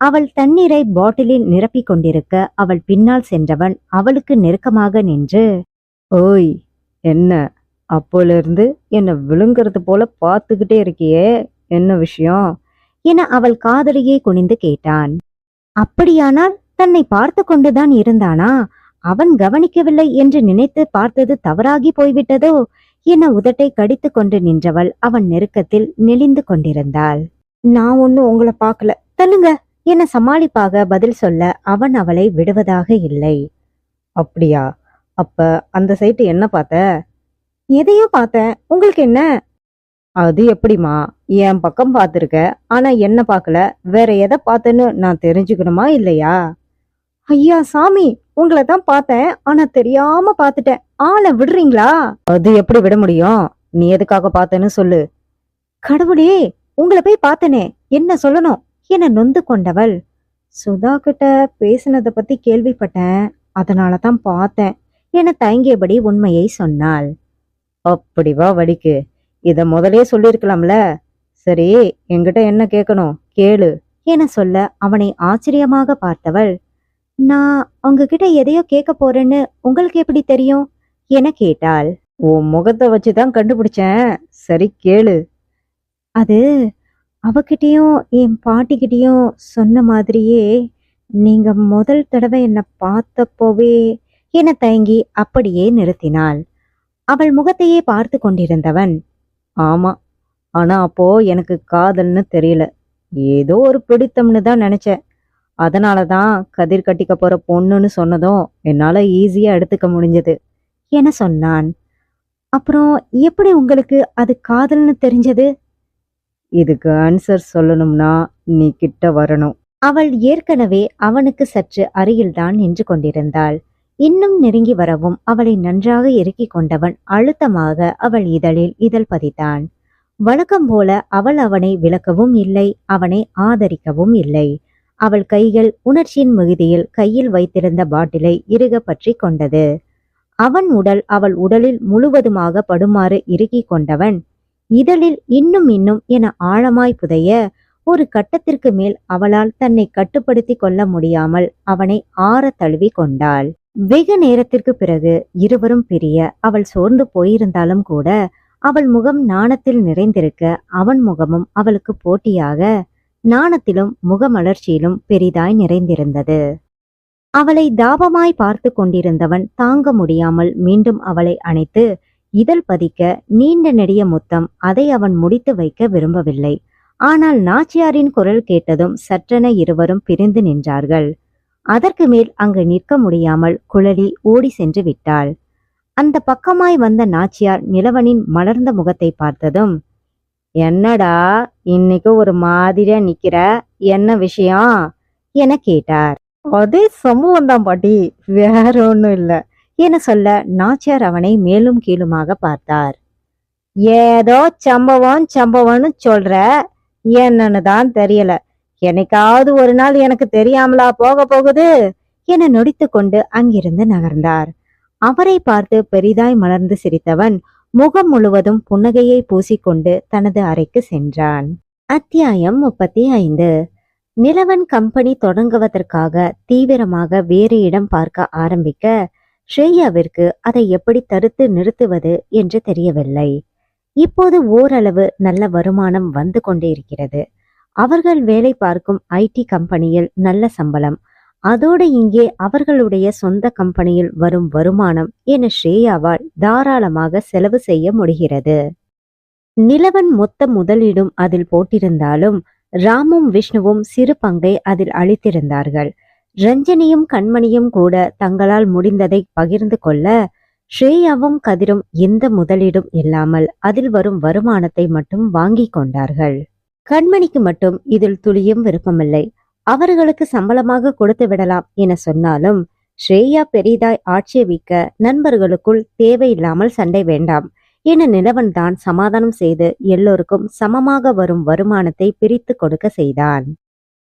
அவள் தண்ணீரை பாட்டிலில் நிரப்பிக் கொண்டிருக்க அவள் பின்னால் சென்றவன் அவளுக்கு நெருக்கமாக நின்று, ஓய், என்ன அப்போலிருந்து என்ன விழுங்குறது போல பார்த்துக்கிட்டே இருக்கியே, என்ன விஷயம் என அவள் காதலியை குனிந்து கேட்டான். அப்படியானால் தன்னை பார்த்து கொண்டுதான் இருந்தானா? அவன் கவனிக்கவில்லை என்று நினைத்து பார்த்தது தவறாகி போய்விட்டதோ என உதட்டை கடித்து கொண்டு நின்றவள் அவன் நெருக்கத்தில் நெளிந்து கொண்டிருந்தாள். நான் ஒன்னும் உங்களை பார்க்கல, தள்ளுங்க என சமாளிப்பாக பதில் சொல்ல அவன் அவளை விடுவதாக இல்லை. அப்படியா? அப்ப அந்த சைட்டு என்ன பார்த்த? எதையோ பார்த்தேன், உங்களுக்கு என்ன? அது எப்படிமா, என் பக்கம் பார்த்துருக்க, ஆனா என்ன பார்க்கல, வேற எதை பார்த்தேன்னு நான் தெரிஞ்சுக்கணுமா இல்லையா? ஐயா சாமி, உங்களை தான் பார்த்தேன், ஆனா தெரியாம பார்த்துட்டேன், ஆளை விடுறீங்களா? அது எப்படி விட முடியும்? நீ எதுக்காக பார்த்தேன்னு சொல்லு. கடவுளே, உங்களை போய் பார்த்தனே, என்ன சொல்லணும் என நொந்து கொண்டவள், சுதா கிட்ட பேசினதை பத்தி கேள்விப்பட்டேன், அதனாலதான் பார்த்தேன் என தயங்கியபடி உண்மையை சொன்னாள். அப்படி வா வடிக்கு, இத முதலே சொல்லிருக்கலாம்ல. சரி, என்கிட்ட என்ன கேட்கணும் கேளு என சொல்ல அவனை ஆச்சரியமாக பார்த்தவள், நான் உங்ககிட்ட எதையோ கேட்க போறேன்னு உங்களுக்கு எப்படி தெரியும் என கேட்டாள். உன் முகத்தை வச்சுதான் கண்டுபிடிச்சேன், சரி கேளு. அது அவகிட்டயும் என் பாட்டிக்கிட்டயும் சொன்ன மாதிரியே நீங்க முதல் தடவை என்ன பார்த்தப்போவே என தயங்கி அப்படியே நிறுத்தினாள். அவள் முகத்தையே பார்த்து கொண்டிருந்தவன், ஆமா, ஆனா அப்போ எனக்கு காதல்னு தெரியல, ஏதோ ஒரு பிடித்தம்னு தான் நினைச்சேன். அதனாலதான் கதிர் கட்டிக்க போற பொண்ணுன்னு சொன்னதும் என்னால ஈஸியா எடுத்துக்க முடிஞ்சது என சொன்னான். அப்புறம் எப்படி உங்களுக்கு அது காதல்னு தெரிஞ்சது? இதுக்கு ஆன்சர் சொல்லணும்னா நீ கிட்ட வரணும். அவள் ஏற்கனவே அவனுக்கு சற்று அருகில்தான் நின்று கொண்டிருந்தாள். இன்னும் நெருங்கி வரவும் அவளை நன்றாக இறுக்கிக் கொண்டவன் அழுத்தமாக அவள் இதழில் இதழ் பதித்தான். வழக்கம் போல அவள் அவனை விலக்கவும் இல்லை, அவனை ஆதரிக்கவும் இல்லை. அவள் கைகள் உணர்ச்சியின் மிகுதியில் கையில் வைத்திருந்த பாட்டிலை இறுக பற்றி கொண்டது. அவன் உடல் அவள் உடலில் முழுவதுமாக படுமாறு இறுக்கிக் கொண்டவன் இதழில் இன்னும் இன்னும் என ஆழமாய் புதைய ஒரு கட்டத்திற்கு மேல் அவளால் தன்னை கட்டுப்படுத்தி கொள்ள முடியாமல் அவனை ஆற தழுவி கொண்டாள். வெகு நேரத்திற்கு பிறகு இருவரும் பிரிய அவள் சோர்ந்து போயிருந்தாலும் கூட அவள் முகம் நாணத்தில் நிறைந்திருக்க அவன் முகமும் அவளுக்கு போட்டியாக நாணத்திலும் முகமலர்ச்சியிலும் பெரிதாய் நிறைந்திருந்தது. அவளை தாபமாய் பார்த்து கொண்டிருந்தவன் தாங்க முடியாமல் மீண்டும் அவளை அணைத்து இதழ் பதிக்க நீண்ட நெடிய முத்தம், அதை அவன் முடித்து வைக்க விரும்பவில்லை. ஆனால் நாச்சியாரின் குரல் கேட்டதும் சற்றென இருவரும் பிரிந்து நின்றார்கள். அதற்கு மேல் அங்கு நிற்க முடியாமல் குழலி ஓடி சென்று விட்டாள். அந்த பக்கமாய் வந்த நாச்சியார் நிலவனின் மலர்ந்த முகத்தை பார்த்ததும், என்னடா இன்னைக்கு ஒரு மாதிரியா நிக்கிற, என்ன விஷயம் என கேட்டார். அதே சமூகம் தான் பாட்டி, வேற ஒன்னும் இல்ல என சொல்ல நாச்சியார் அவனை மேலும் கீழுமாக பார்த்தார். ஏதோ சம்பவம்னு சொல்ற, என்னன்னு தான் தெரியல, என்னைக்காவது ஒரு நாள் எனக்கு தெரியாமலா போக போகுது என நொடித்து கொண்டு அங்கிருந்து நகர்ந்தார். அவரை பார்த்து பெரிதாய் மலர்ந்து சிரித்தவன் முகம் முழுவதும் புன்னகையை பூசிக்கொண்டு தனது அறைக்கு சென்றான். அத்தியாயம் 35. நிலவன் கம்பெனி தொடங்குவதற்காக தீவிரமாக வேறு இடம் பார்க்க ஆரம்பிக்க ஸ்ரேயாவிற்கு அதை எப்படி தடுத்து நிறுத்துவது என்று தெரியவில்லை. இப்போது ஓரளவு நல்ல வருமானம் வந்து கொண்டே இருக்கிறது. அவர்கள் வேலை பார்க்கும் ஐடி கம்பெனியில் நல்ல சம்பளம், அதோடு இங்கே அவர்களுடைய சொந்த கம்பெனியில் வரும் வருமானம் என ஸ்ரேயாவால் தாராளமாக செலவு செய்ய முடிகிறது. நிலவன் மொத்த முதலீடும் அதில் போட்டிருந்தாலும் ராமும் விஷ்ணுவும் சிறு பங்கை அதில் அளித்திருந்தார்கள். ரஞ்சனியும் கண்மணியும் கூட தங்களால் முடிந்ததை பகிர்ந்து கொள்ள ஸ்ரேயாவும் கதிரும் எந்த முதலீடும் இல்லாமல் அதில் வரும் வருமானத்தை மட்டும் வாங்கி கொண்டார்கள். கண்மணிக்கு மட்டும் இதில் துளியும் விருப்பமில்லை. அவர்களுக்கு சம்பளமாக கொடுத்து விடலாம் என சொன்னாலும் ஸ்ரேயா பெரிதாய் ஆட்சேபிக்க நண்பர்களுக்குள் தேவையில்லாமல் சண்டை வேண்டாம் என நிலவன் தான் சமாதானம் செய்து எல்லோருக்கும் சமமாக வரும் வருமானத்தை பிரித்து கொடுக்க செய்தான்.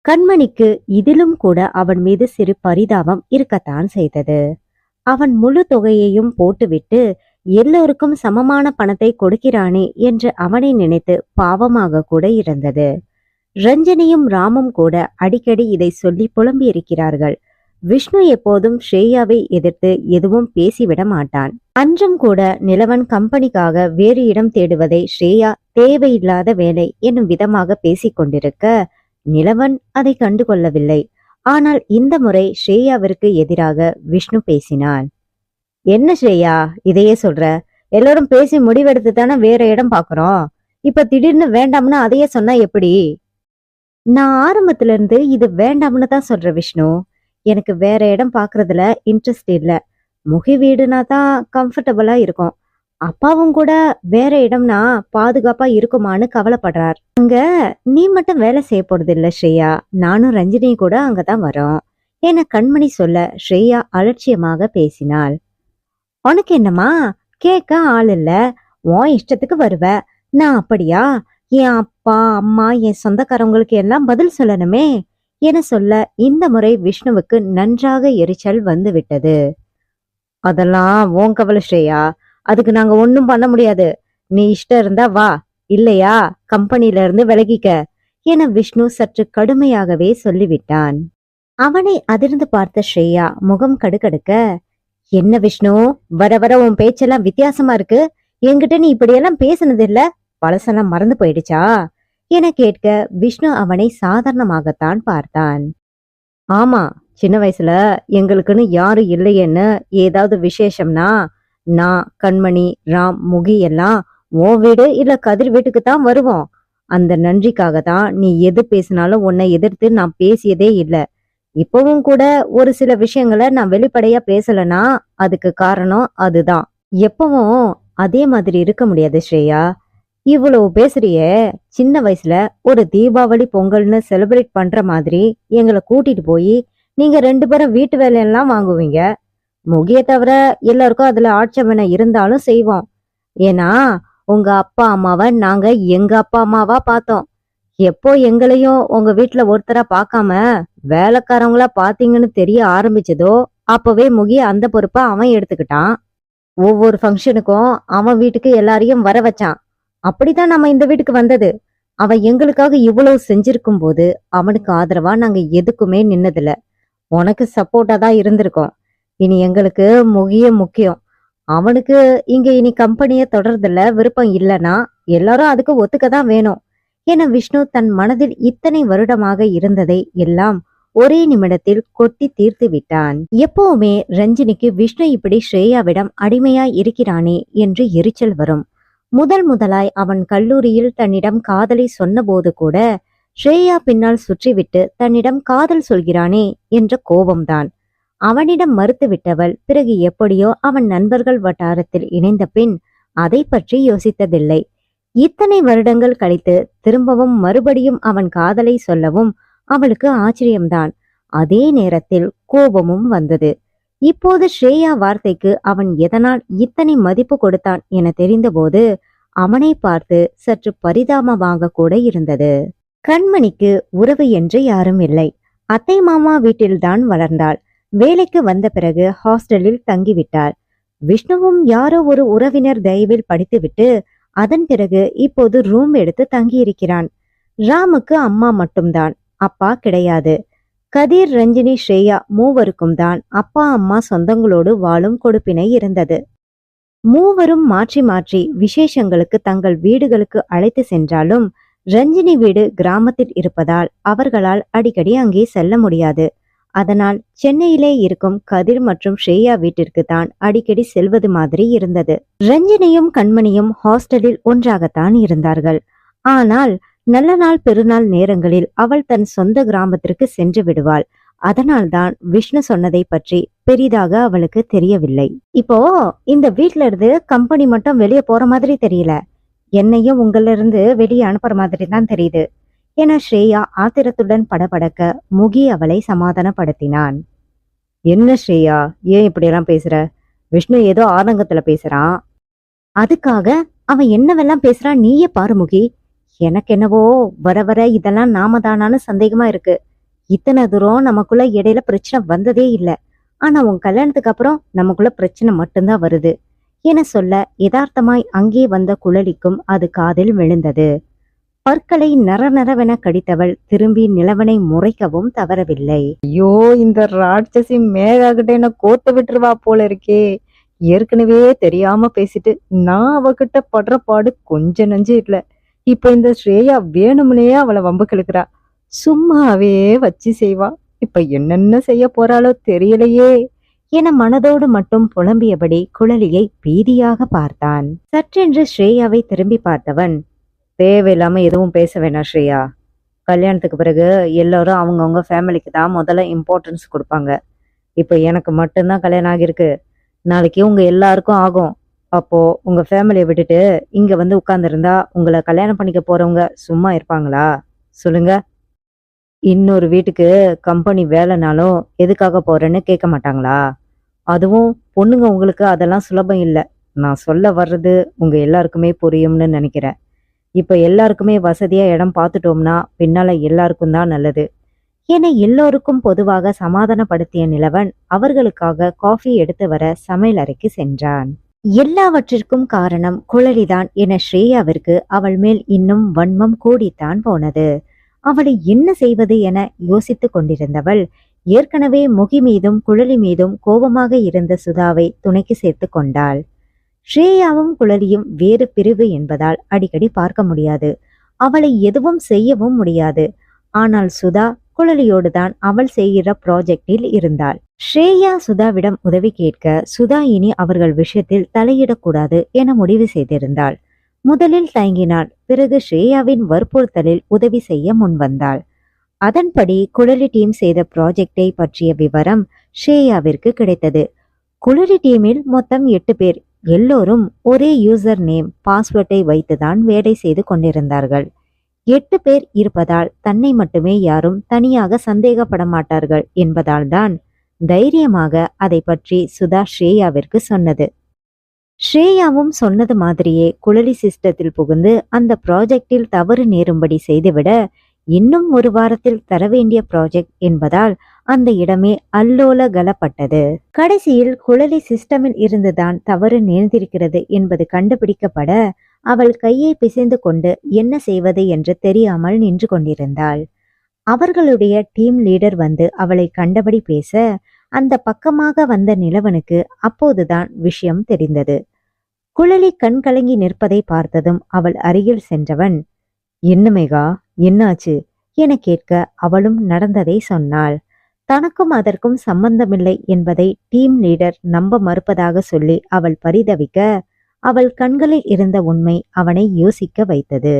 கண்மணிக்கு இதிலும் கூட அவன் மீது சிறு பரிதாபம் இருக்கத்தான் செய்தது. அவன் முழு தொகையையும் போட்டுவிட்டு எல்லோருக்கும் சமமான பணத்தை கொடுக்கிறானே என்று அவனை நினைத்து பாவமாக கூட இருந்தது. ரஞ்சனியும் ராமும் கூட அடிக்கடி இதை சொல்லி புலம்பி இருக்கிறார்கள். விஷ்ணு எப்போதும் ஸ்ரேயாவை எதிர்த்து எதுவும் பேசிவிட மாட்டான். அன்றும் கூட நிலவன் கம்பெனிக்காக வேறு இடம் தேடுவதை ஸ்ரேயா தேவையில்லாத வேலை என்னும் விதமாக பேசிக் கொண்டிருக்க நிலவன் அதை கண்டுகொள்ளவில்லை. ஆனால் இந்த முறை ஸ்ரேயாவிற்கு எதிராக விஷ்ணு பேசினான். என்ன ஸ்ரேயா இதையே சொல்ற? எல்லாரும் பேசி முடிவெடுத்து தானே வேற இடம் பாக்குறோம். இப்ப திடீர்னு வேண்டாம்னு அதையே சொன்னா எப்படி? நான் ஆரம்பத்துல இருந்து இது வேண்டாம்னு தான் சொல்ற விஷ்ணு. எனக்கு வேற இடம் பாக்குறதுல இன்ட்ரெஸ்ட் இல்ல. முகி வீடுனா தான் கம்ஃபர்டபுளா இருக்கும். அப்பாவும் கூட வேற இடம்னா பாதுகாப்பா இருக்குமான்னு கவலைப்படுறார். அங்க நீ மட்டும் வேலை செய்ய போறது இல்ல ஸ்ரேயா, நானும் ரஞ்சினி கூட அங்கதான் வரோம் என கண்மணி சொல்ல ஸ்ரேயா அலட்சியமாக பேசினாள். உனக்கு என்னம்மா, கேட்க ஆள் இல்ல, உன் இஷ்டத்துக்கு வருவ. நான் அப்படியா? என் அப்பா அம்மா என் சொந்தக்காரங்களுக்கு எல்லாம் பதில் சொல்லணுமே என சொல்ல இந்த முறை விஷ்ணுவுக்கு நன்றாக எரிச்சல் வந்து விட்டது. அதெல்லாம் உன் கவலை ஸ்ரேயா, அதுக்கு நாங்க ஒன்னும் பண்ண முடியாது. நீ இஷ்டம் இருந்தா வா, இல்லையா கம்பெனில இருந்து விலகிக்க என விஷ்ணு சற்று கடுமையாகவே சொல்லிவிட்டான். அவனை அதிர்ந்து பார்த்த ஸ்ரேயா முகம் கடுகடுக்க, என்ன விஷ்ணு, வர வர உன் பேச்செல்லாம் வித்தியாசமா இருக்கு. என்கிட்ட நீ இப்படியெல்லாம் பேசினது இல்ல, பழசெல்லாம் மறந்து போயிடுச்சா என கேட்க விஷ்ணு அவனை சாதாரணமாகத்தான் பார்த்தான். ஆமா, சின்ன வயசுல எங்களுக்குன்னு யாரும் இல்லையேன்னு ஏதாவது விசேஷம்னா நான், கண்மணி, ராம், முகி எல்லாம் உன் வீடு இல்ல கதிர் வீட்டுக்கு தான் வருவோம். அந்த நன்றிக்காக தான் நீ எது பேசினாலும் உன்னை எதிர்த்து நான் பேசியதே இல்ல. இப்பவும் கூட ஒரு சில விஷயங்களை நான் வெளிப்படையா பேசலனா அதுக்கு காரணம் அதுதான். எப்பவும் அதே மாதிரி இருக்க முடியாது ஸ்ரேயா. இவ்வளவு பேசுறியே, சின்ன வயசுல ஒரு தீபாவளி பொங்கல்னு செலிப்ரேட் பண்ற மாதிரி எங்களை கூட்டிட்டு போய் நீங்க 2 பேரும் வீட்டு வேலையெல்லாம் வாங்குவீங்க. முகிய தவிர எல்லாருக்கும் அதுல ஆட்சேபனை இருந்தாலும் செய்வோம். ஏன்னா உங்க அப்பா அம்மாவை நாங்க எங்க அப்பா அம்மாவா பார்த்தோம். எப்போ எங்களையும் உங்க வீட்டுல ஒருத்தரா பார்க்காம வேலைக்காரங்களா பாத்தீங்கன்னு தெரிய ஆரம்பிச்சதோ அப்பவே முகிய அந்த பொறுப்பை அவன் எடுத்துக்கிட்டான். ஒவ்வொரு ஃபங்க்ஷனுக்கும் அவன் வீட்டுக்கு எல்லாரையும் வர வச்சான். அப்படிதான் நம்ம இந்த வீட்டுக்கு வந்தது. அவன் எங்களுக்காக இவ்வளவு செஞ்சிருக்கும் போது அவனுக்கு ஆதரவா நாங்க எதுக்குமே நின்னதில்ல. உனக்கு சப்போர்ட்டா தான் இருந்திருக்கோம். இனி எங்களுக்கு முகிய முக்கியம். அவனுக்கு இங்க இனி கம்பெனிய தொடர்றதுல விருப்பம் இல்லைன்னா எல்லாரும் அதுக்கு ஒத்துக்கதான் வேணும் என விஷ்ணு தன் மனதில் இத்தனை வருடமாக இருந்ததை எல்லாம் ஒரே நிமிடத்தில் கொட்டி தீர்த்து விட்டான். எப்பவுமே ரஞ்சினிக்கு விஷ்ணு இப்படி ஸ்ரேயாவிடம் அடிமையா இருக்கிறானே என்று எரிச்சல் வரும். முதலாய் அவன் கல்லூரியில் தன்னிடம் காதலை சொன்னபோது கூட ஸ்ரேயா பின்னால் சுற்றிவிட்டு தன்னிடம் காதல் சொல்கிறானே என்ற கோபம்தான். அவனிடம் மறுத்துவிட்டவள் பிறகு எப்படியோ அவன் நண்பர்கள் வட்டாரத்தில் இணைந்த பின் அதை பற்றி யோசித்ததில்லை. இத்தனை வருடங்கள் கழித்து திரும்பவும் மறுபடியும் அவன் காதலை சொல்லவும் அவளுக்கு ஆச்சரியம்தான். அதே நேரத்தில் கோபமும் வந்தது. இப்போது ஸ்ரேயா வார்த்தைக்கு அவன் எதனால் இத்தனை மதிப்பு கொடுத்தான் என தெரிந்தபோது அவனை பார்த்து சற்று பரிதாபமாக கூட இருந்தது. கண்மணிக்கு உறவு என்று யாரும் இல்லை. அத்தை மாமா வீட்டில்தான் வளர்ந்தாள். வேலைக்கு வந்த பிறகு ஹாஸ்டலில் தங்கிவிட்டாள். விஷ்ணுவும் யாரோ ஒரு உறவினர் தயவில் படித்துவிட்டு அதன் பிறகு இப்போது ரூம் எடுத்து தங்கியிருக்கிறான். ராமுக்கு அம்மா மட்டும்தான், அப்பா கிடையாது. கதிர், ரஞ்சினி, ஸ்ரேயா மூவருக்கும் தான் அப்பா அம்மா சொந்தங்களோடு வாழும் கொடுப்பினை இருந்தது. மூவரும் மாற்றி மாற்றி விசேஷங்களுக்கு தங்கள் வீடுகளுக்கு அழைத்து சென்றாலும் ரஞ்சினி வீடு கிராமத்தில் இருப்பதால் அவர்களால் அடிக்கடி அங்கே செல்ல முடியாது. அதனால் சென்னையிலே இருக்கும் கதிர் மற்றும் ஸ்ரேயா வீட்டிற்கு தான் அடிக்கடி செல்வது மாதிரி இருந்தது. ரஞ்சினியும் கண்மணியும் ஹாஸ்டலில் ஒன்றாகத்தான் இருந்தார்கள். ஆனால் நல்ல நாள் பெருநாள் நேரங்களில் அவள் தன் சொந்த கிராமத்திற்கு சென்று விடுவாள். அதனால்தான் விஷ்ணு சொன்னதை பற்றி பெரிதாக அவளுக்கு தெரியவில்லை. இப்போ இந்த வீட்ல இருந்து கம்பெனி மட்டும் வெளியே போற மாதிரி தெரியல, என்னையும் உங்கள இருந்து வெளியே அனுப்புற மாதிரி தான் தெரியுது என ஸ்ரேயா ஆத்திரத்துடன் படபடக்க முகி அவளை சமாதானப்படுத்தினான். என்ன ஸ்ரேயா, ஏன் இப்படியெல்லாம் பேசுற? விஷ்ணு ஏதோ ஆதங்கத்துல பேசுறான். அதுக்காக அவன் என்னவெல்லாம் பேசுறான் நீயே பாரு முகி. எனக்கு என்னவோ வர வர இதெல்லாம் நாம தானான்னு சந்தேகமா இருக்கு. இத்தனை தூரம் நமக்குள்ள இடையில பிரச்சனை வந்ததே இல்லை. ஆனா உன் கல்யாணத்துக்கு அப்புறம் நமக்குள்ள பிரச்சனை மட்டும்தான் வருது என சொல்ல யதார்த்தமாய் அங்கே வந்த குழலிக்கும் அது காதில் விழுந்தது. பற்களை நரநரவென கடித்தவள் திரும்பி நிலவனை முறைக்கவும் தவறவில்லை. ஐயோ, இந்த ராட்சசி மேகா கிட்ட என்ன கோத்து விட்டுருவா போல இருக்கே. ஏற்கனவே தெரியாம பேசிட்டு நான் அவகிட்ட படுற பாடு கொஞ்ச நஞ்சு இல்ல. இப்ப இந்த ஸ்ரேயா வேணும்னே அவளை வம்பு கிழக்குறா. சும்மாவே வச்சு செய்வா. இப்ப என்னென்ன செய்ய போறாளோ தெரியலையே என மனதோடு மட்டும் புலம்பியபடி குழலியை பீதியாக பார்த்தான். சற்றென்று ஸ்ரேயாவை திரும்பி பார்த்தவன், தேவையில்லாம எதுவும் பேச வேணாம் ஸ்ரேயா. கல்யாணத்துக்கு பிறகு எல்லாரும் அவங்கவுங்க ஃபேமிலிக்கு தான் முதல்ல இம்பார்ட்டன்ஸ் கொடுப்பாங்க. இப்ப எனக்கு மட்டும்தான் கல்யாணம் ஆகிருக்கு. நாளைக்கு உங்க எல்லாருக்கும் ஆகும். அப்போ உங்க ஃபேமிலியை விட்டுட்டு இங்க வந்து உட்கார்ந்துருந்தா உங்களை கல்யாணம் பண்ணிக்க போறவங்க சும்மா இருப்பாங்களா சொல்லுங்க? இன்னொரு வீட்டுக்கு கம்பெனி வேலைனாலும் எதுக்காக போறேன்னு கேட்க மாட்டாங்களா? அதுவும் பொண்ணுங்க உங்களுக்கு அதெல்லாம் சுலபம் இல்லை. நான் சொல்ல வர்றது உங்க எல்லாருக்குமே புரியும்னு நினைக்கிறேன். இப்ப எல்லாருக்குமே வசதியா இடம் பார்த்துட்டோம்னா பின்னால எல்லாருக்கும் தான் நல்லது என எல்லோருக்கும் பொதுவாக சமாதானப்படுத்திய நிலவன் அவர்களுக்காக காஃபி எடுத்து வர சமையல் அறைக்கு சென்றான். எல்லாவற்றிற்கும் காரணம் குழலிதான் என ஸ்ரேயாவிற்கு அவள் மேல் இன்னும் வன்மம் கூடித்தான் போனது. அவளை என்ன செய்வது என யோசித்துக் கொண்டிருந்தவள் ஏற்கனவே முகி மீதும் குழலி மீதும் கோபமாக இருந்த சுதாவை துணைக்கு சேர்த்து கொண்டாள். ஸ்ரேயாவும் குழலியும் வேறு பிரிவு என்பதால் அடிக்கடி பார்க்க முடியாது. அவளை எதுவும் செய்யவும் முடியாது. ஆனால் சுதா குழலியோடு தான் அவள் செய்கிற ப்ராஜெக்டில் இருந்தாள். ஸ்ரேயா சுதாவிடம் உதவி கேட்க சுதா இனி அவர்கள் விஷயத்தில் தலையிடக்கூடாது என முடிவு செய்திருந்தாள். முதலில் தயங்கினாள். பிறகு ஸ்ரேயாவின் வற்புறுத்தலில் உதவி செய்ய முன்வந்தாள். அதன்படி குழலி டீம் செய்த ப்ராஜெக்டை பற்றிய விவரம் ஸ்ரேயாவிற்கு கிடைத்தது. குழலி டீமில் மொத்தம் 8 பேர். எல்லோரும் ஒரே யூசர் நேம் பாஸ்வேர்டை வைத்துதான் வேலை செய்து கொண்டிருந்தார்கள். 8 பேர் இருப்பதால் தன்னை மட்டுமே யாரும் தனியாக சந்தேகப்பட மாட்டார்கள் என்பதால் தான் தைரியமாக அதை பற்றி சுதா ஸ்ரேயாவிற்கு சொன்னது. ஸ்ரேயாவும் சொன்னது மாதிரியே குழலி சிஸ்டத்தில் புகுந்து அந்த ப்ராஜெக்டில் தவறு நேரும்படி செய்துவிட இன்னும் 1 வாரத்தில் தர வேண்டிய ப்ராஜெக்ட் என்பதால் அந்த இடமே அல்லோலகலப்பட்டது. கடைசியில் குழலி சிஸ்டமில் இருந்துதான் தவறு நேர்ந்திருக்கிறது என்பது கண்டுபிடிக்கப்பட அவள் கையை பிசைந்து கொண்டு என்ன செய்வது என்று தெரியாமல் நின்று கொண்டிருந்தாள். அவர்களுடைய டீம் லீடர் வந்து அவளை கண்டபடி பேச அந்த பக்கமாக வந்த நிலவனுக்கு அப்போதுதான் விஷயம் தெரிந்தது. குழலி கண் கலங்கி நிற்பதை பார்த்ததும் அவள் அருகில் சென்றவன், என்ன மேகா, என்னாச்சு என கேட்க அவளும் நடந்ததை சொன்னாள். தனக்கும் அதற்கும் சம்பந்தமில்லை என்பதை டீம் லீடர் நம்ப மறுப்பதாக சொல்லி அவள் பரிதவிக்க அவள் கண்களில் இருந்த உண்மை அவனை யோசிக்க வைத்தது.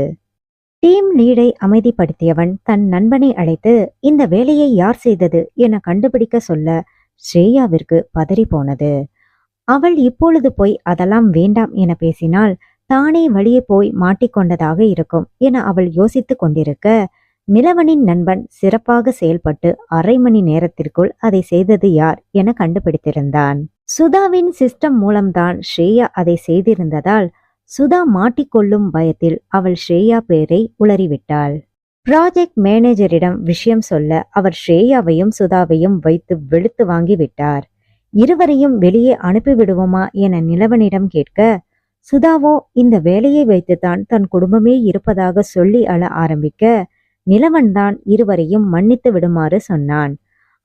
டீம் லீடை அமைதிப்படுத்தியவன் தன் நண்பனை அழைத்து இந்த வேலையை யார் செய்தது என கண்டுபிடிக்க சொல்ல ஸ்ரேயாவிற்கு பதறி போனது. அவள் இப்பொழுது போய் அதெல்லாம் வேண்டாம் என பேசினால் தானே வழியே போய் மாட்டிக்கொண்டதாக இருக்கும் என அவள் யோசித்து கொண்டிருக்க நிலவனின் நண்பன் சிறப்பாக செயல்பட்டு 1/2 மணி நேரத்திற்குள் அதை செய்தது யார் என கண்டுபிடித்திருந்தான். சுதாவின் சிஸ்டம் மூலம்தான் ஸ்ரேயா அதை செய்திருந்ததால் சுதா மாட்டிக்கொள்ளும் பயத்தில் அவள் ஸ்ரேயா பேரை உளறிவிட்டாள். ப்ராஜெக்ட் மேனேஜரிடம் விஷயம் சொல்ல அவர் ஸ்ரேயாவையும் சுதாவையும் வைத்து வெளுத்து வாங்கி விட்டார். இருவரையும் வெளியே அனுப்பிவிடுவோமா என நிலவனிடம் கேட்க சுதாவோ இந்த வேலையை வைத்துத்தான் தன் குடும்பமே இருப்பதாக சொல்லி அழ ஆரம்பிக்க நிலவன்தான் இருவரையும் மன்னித்து விடுமாறு சொன்னான்.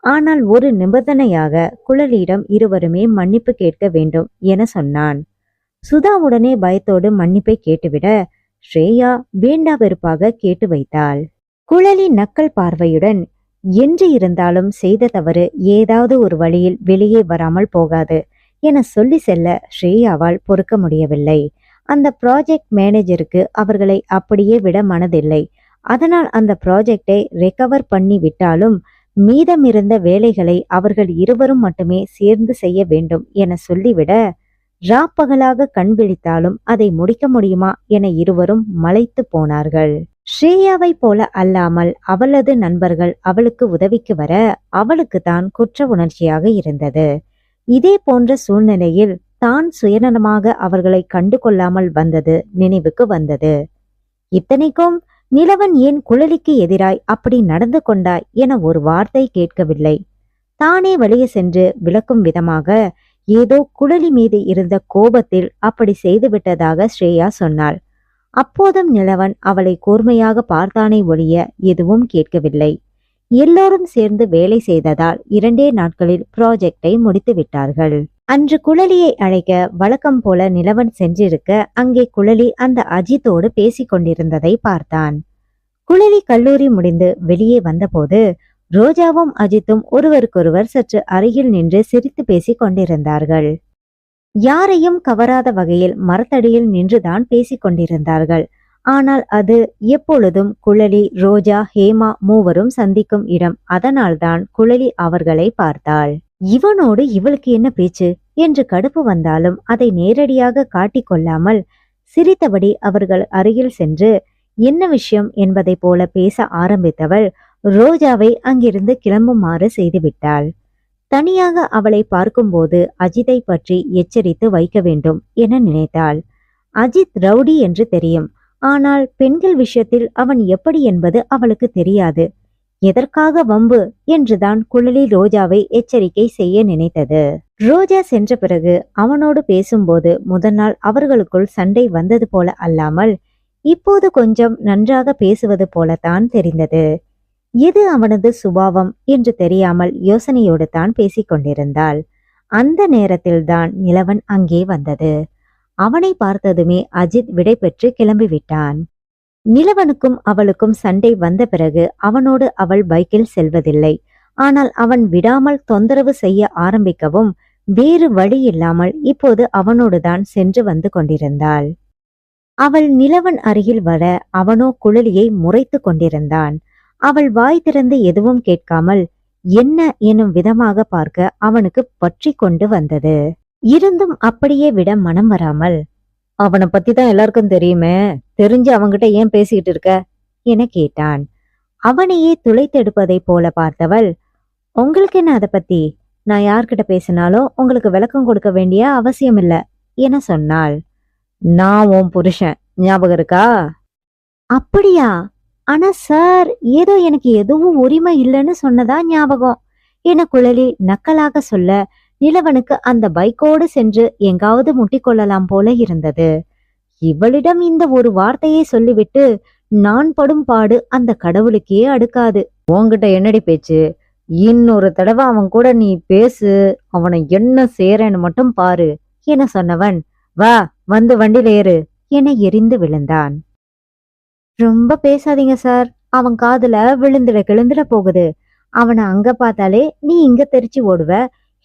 ஆனால் ஒரு நிபந்தனையாக குழலியிடம் இருவருமே மன்னிப்பு கேட்க வேண்டும் என சொன்னான். சுதா உடனே பயத்தோடு மன்னிப்பை கேட்டுவிட ஸ்ரேயா வேண்டா வெறுப்பாக கேட்டு வைத்தாள். குழலி நக்கல் பார்வையுடன், என்று இருந்தாலும் செய்த தவறு ஏதாவது ஒரு வழியில் வெளியே வராமல் போகாது என சொல்லி செல்ல ஸ்ரேயாவால் பொறுக்க முடியவில்லை. அந்த ப்ராஜெக்ட் மேனேஜருக்கு அவர்களை அப்படியே விட மனதில்லை. அதனால் அந்த ப்ராஜெக்டை ரெக்கவர் பண்ணி விட்டாலும் மீதமிருந்த வேலைகளை அவர்கள் இருவரும் மட்டுமே சேர்ந்து செய்ய வேண்டும் என சொல்லிவிட ராப்பகலாக கண் விழித்தாலும் அதை முடிக்க முடியுமா என இருவரும் மலைத்து போனார்கள். ஸ்ரேயாவை போல அல்லாமல் அவளது நண்பர்கள் அவளுக்கு உதவிக்கு வர அவளுக்கு தான் குற்ற உணர்ச்சியாக இருந்தது. இதே போன்ற சூழ்நிலையில் தான் சுயநலமாக அவர்களை கண்டு கொள்ளாமல் வந்தது நினைவுக்கு வந்தது. இத்தனைக்கும் நிலவன் ஏன் குழலிக்கு எதிராய் அப்படி நடந்து கொண்டாய் என ஒரு வார்த்தை கேட்கவில்லை. தானே வெளியே சென்று விளக்கும் விதமாக ஏதோ குழலி மீது இருந்த கோபத்தில் அப்படி செய்துவிட்டதாக ஸ்ரேயா சொன்னாள். அப்போதும் நிலவன் அவளை கூர்மையாக பார்த்தானே ஒழிய எதுவும் கேட்கவில்லை. எல்லோரும் சேர்ந்து வேலை செய்ததால் 2 நாட்களில் ப்ராஜெக்டை முடித்து விட்டார்கள். அன்று குழலியை அழைக்க வழக்கம் போல நிலவன் சென்றிருக்க அங்கே குழலி அந்த அஜித்தோடு பேசிக் கொண்டிருந்ததை பார்த்தான். குழலி கல்லூரி முடிந்து வெளியே வந்தபோது ரோஜாவும் அஜித்தும் ஒருவருக்கொருவர் சற்று அருகில் நின்று சிரித்து பேசிக் கொண்டிருந்தார்கள். யாரையும் கவராத வகையில் மரத்தடியில் நின்றுதான் பேசிக் கொண்டிருந்தார்கள். ஆனால் அது எப்பொழுதும் குழலி, ரோஜா, ஹேமா மூவரும் சந்திக்கும் இடம். அதனால்தான் குழலி அவர்களை பார்த்தாள். இவனோடு இவளுக்கு என்ன பேச்சு என்று கடுப்பு வந்தாலும் அதை நேரடியாக காட்டிக்கொள்ளாமல் சிரித்தபடி அவர்கள் அருகில் சென்று என்ன விஷயம் என்பதை போல பேச ஆரம்பித்தவள் ரோஜாவை அங்கிருந்து கிளம்புமாறு செய்துவிட்டாள். தனியாக அவளை பார்க்கும்போது அஜித்தை பற்றி எச்சரித்து வைக்க வேண்டும் என நினைத்தாள். அஜித் ரவுடி என்று தெரியும். ஆனால் பெண்கள் விஷயத்தில் அவன் எப்படி என்பது அவளுக்கு தெரியாது. எதற்காக வம்பு என்றுதான் குழலி ரோஜாவை எச்சரிக்கை செய்ய நினைத்தது. ரோஜா சென்ற பிறகு அவனோடு பேசும்போது முதல் நாள் அவர்களுக்குள் சண்டை வந்தது போல அல்லாமல் இப்போது கொஞ்சம் நன்றாக பேசுவது போலத்தான் தெரிந்தது. எது அவனது சுபாவம் என்று தெரியாமல் யோசனையோடு தான் பேசிக் கொண்டிருந்தாள். அந்த நேரத்தில்தான் நிலவன் அங்கே வந்தது. அவனை பார்த்ததுமே அஜித் விடை பெற்று கிளம்பிவிட்டான். நிலவனுக்கும் அவளுக்கும் சண்டை வந்த பிறகு அவனோடு அவள் பைக்கில் செல்வதில்லை. ஆனால் அவன் விடாமல் தொந்தரவு செய்ய ஆரம்பிக்கவும் வேறு வழி இல்லாமல் இப்போது அவனோடுதான் சென்று வந்து கொண்டிருந்தாள். அவள் நிலவன் அருகில் வர அவனோ குழலியை முறைத்து கொண்டிருந்தான். அவள் வாய் திறந்து எதுவும் கேட்காமல் என்ன எனும் விதமாக பார்க்க அவனுக்கு பற்றி கொண்டு வந்தது. இருந்தும் அப்படியே விட மனம் வராமல், அவனை பத்தி தான் எல்லாருக்கும் தெரியுமே, தெரிஞ்சு அவங்கிட்ட ஏன் பேசிக்கிட்டு இருக்க என கேட்டான். அவனையே துளைத்தெடுப்பதை போல பார்த்தவள், உங்களுக்கு என்ன அதை பத்தி? நான் யார்கிட்ட பேசினாலும் உங்களுக்கு விளக்கம் கொடுக்க வேண்டிய அவசியம் இல்ல என சொன்னாள். நான் உன் புருஷன், ஞாபகம் இருக்கா? அப்படியா? ஆனா சார், ஏதோ எனக்கு எதுவும் உரிமை இல்லைன்னு சொன்னதா ஞாபகம் என குழலி நக்கலாக சொல்ல நிலவனுக்கு அந்த பைக்கோடு சென்று எங்காவது முட்டிக்கொள்ளலாம் போல இருந்தது. இவளிடம் இந்த ஒரு வார்த்தையை சொல்லிவிட்டு நான் படும் பாடு அந்த கடவுளுக்கே அடுக்காது. உன்கிட்ட என்னடி பேச்சு? இன்னொரு தடவை அவன் கூட நீ பேசு, அவனை என்ன செய்யறேன்னு மட்டும் பாரு என சொன்னவன், வா வந்து வண்டியில ஏறு என எரிந்து விழுந்தான். ரொம்ப பேசாதீங்க சார், அவன் காதுல விழுந்துட கிழுந்துட போகுது. அவனை அங்க பார்த்தாலே நீ இங்க தெரிச்சு ஓடுவ.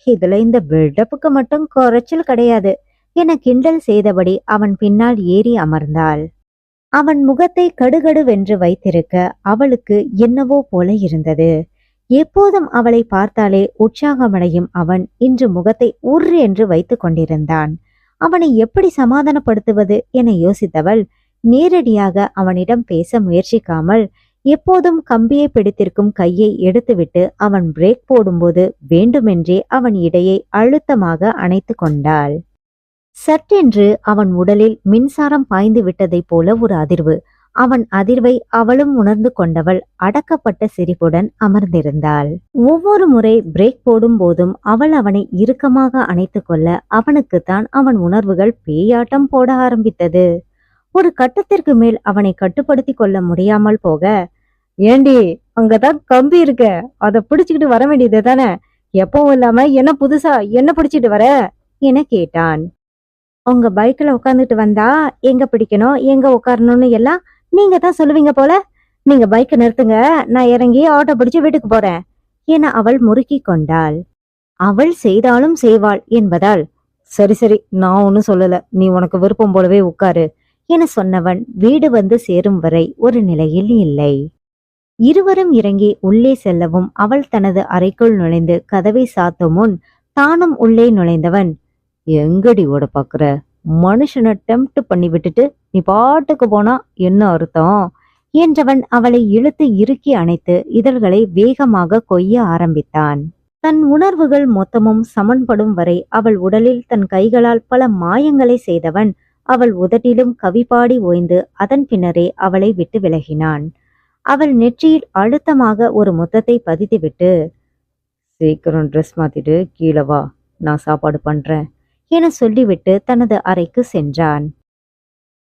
இதுல இந்த பில்டப்புக்கு மட்டும் குறைச்சல் கிடையாது என கிண்டல் செய்தபடி அவன் பின்னால் ஏறி அமர்ந்தாள். அவன் முகத்தை கடுகடுவென்று வைத்திருக்க அவளுக்கு என்னவோ போல இருந்தது. எப்போதும் அவளை பார்த்தாலே உற்சாகமடையும் அவன் இன்று முகத்தை உர் என்று வைத்து கொண்டிருந்தான். அவனை எப்படி சமாதானப்படுத்துவது என யோசித்தவள் நேரடியாக அவனிடம் பேச முயற்சிக்காமல் எப்போதும் கம்பியை பிடித்திருக்கும் கையை எடுத்துவிட்டு அவன் பிரேக் போடும்போது வேண்டுமென்றே அவன் இடையை அழுத்தமாக அணைத்து கொண்டாள். சட்டென்று அவன் உடலில் மின்சாரம் பாய்ந்து விட்டதைப் போல ஒரு அதிர்வு. அவன் அதிர்வை அவளும் உணர்ந்து கொண்டவள் அடக்கப்பட்ட சிரிப்புடன் அமர்ந்திருந்தாள். ஒவ்வொரு முறை பிரேக் போடும் போதும் அவள் அவனை இறுக்கமாக அணைத்து கொள்ள அவனுக்குத்தான் அவன் உணர்வுகள் பேயாட்டம் போட ஆரம்பித்தது. ஒரு கட்டத்திற்கு மேல் அவனை கட்டுப்படுத்தி கொள்ள முடியாமல் போக, ஏண்டி அங்கதான் கம்பி இருக்க, அதை பிடிச்சுக்கிட்டு வர வேண்டியது தானே, எப்பவும் இல்லாம என்ன புதுசா என்ன பிடிச்சிட்டு வர என கேட்டான். உங்க பைக்ல உட்காந்துட்டு வந்தா எங்க பிடிக்கணும் எங்க உட்காரணும்னு எல்லாம் நீங்க தான் சொல்லுவீங்க போல. நீங்க பைக்கை நிறுத்துங்க, நான் இறங்கி ஆட்டோ பிடிச்சு வீட்டுக்கு போறேன் என அவள் முறுக்கி கொண்டாள். அவள் செய்தாலும் செய்வாள் என்பதால், சரி சரி நான் ஒன்னும் சொல்லல, நீ உனக்கு விருப்பம் போலவே உட்காரு என சொன்னவன் வீடு வந்து சேரும் வரை ஒரு நிலையில் இல்லை. இருவரும் இறங்கி உள்ளே செல்லவும் அவள் தனது அறைக்குள் நுழைந்து கதவை சாத்தும் முன் தானும் உள்ளே நுழைந்தவன், எங்கடி ஓட பாக்குற? மனுஷனை டெம்ப்ட் பண்ணி விட்டுட்டு நீ பாட்டுக்கு போனா என்ன அர்த்தம் என்றவன் அவளை இழுத்து இறுக்கி அணைத்து இதழ்களை வேகமாக கொய்ய ஆரம்பித்தான். தன் உணர்வுகள் மொத்தமும் சமன்படும் வரை அவள் உடலில் தன் கைகளால் பல மாயங்களை செய்தவன் அவள் உதட்டிலும் கவிபாடி ஓய்ந்து அதன் பின்னரே அவளை விட்டு விலகினான். அவள் நெற்றியில் அழுத்தமாக ஒரு முத்தத்தை பதித்துவிட்டு, சீக்கிரம் ட்ரெஸ் மாத்திட்டு கீழே வா நான் சாப்பாடு பண்றேன் என சொல்லிவிட்டு தனது அறைக்கு சென்றான்.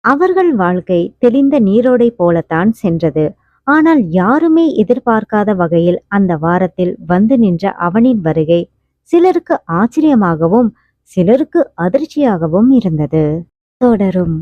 அவர்கள் வாழ்க்கை தெளிந்த நீரோடை போலத்தான் சென்றது. ஆனால் யாருமே எதிர்பார்க்காத வகையில் அந்த வாரத்தில் வந்து நின்ற அவனின் வருகை சிலருக்கு ஆச்சரியமாகவும் சிலருக்கு அதிர்ச்சியாகவும் இருந்தது. தொடரும்.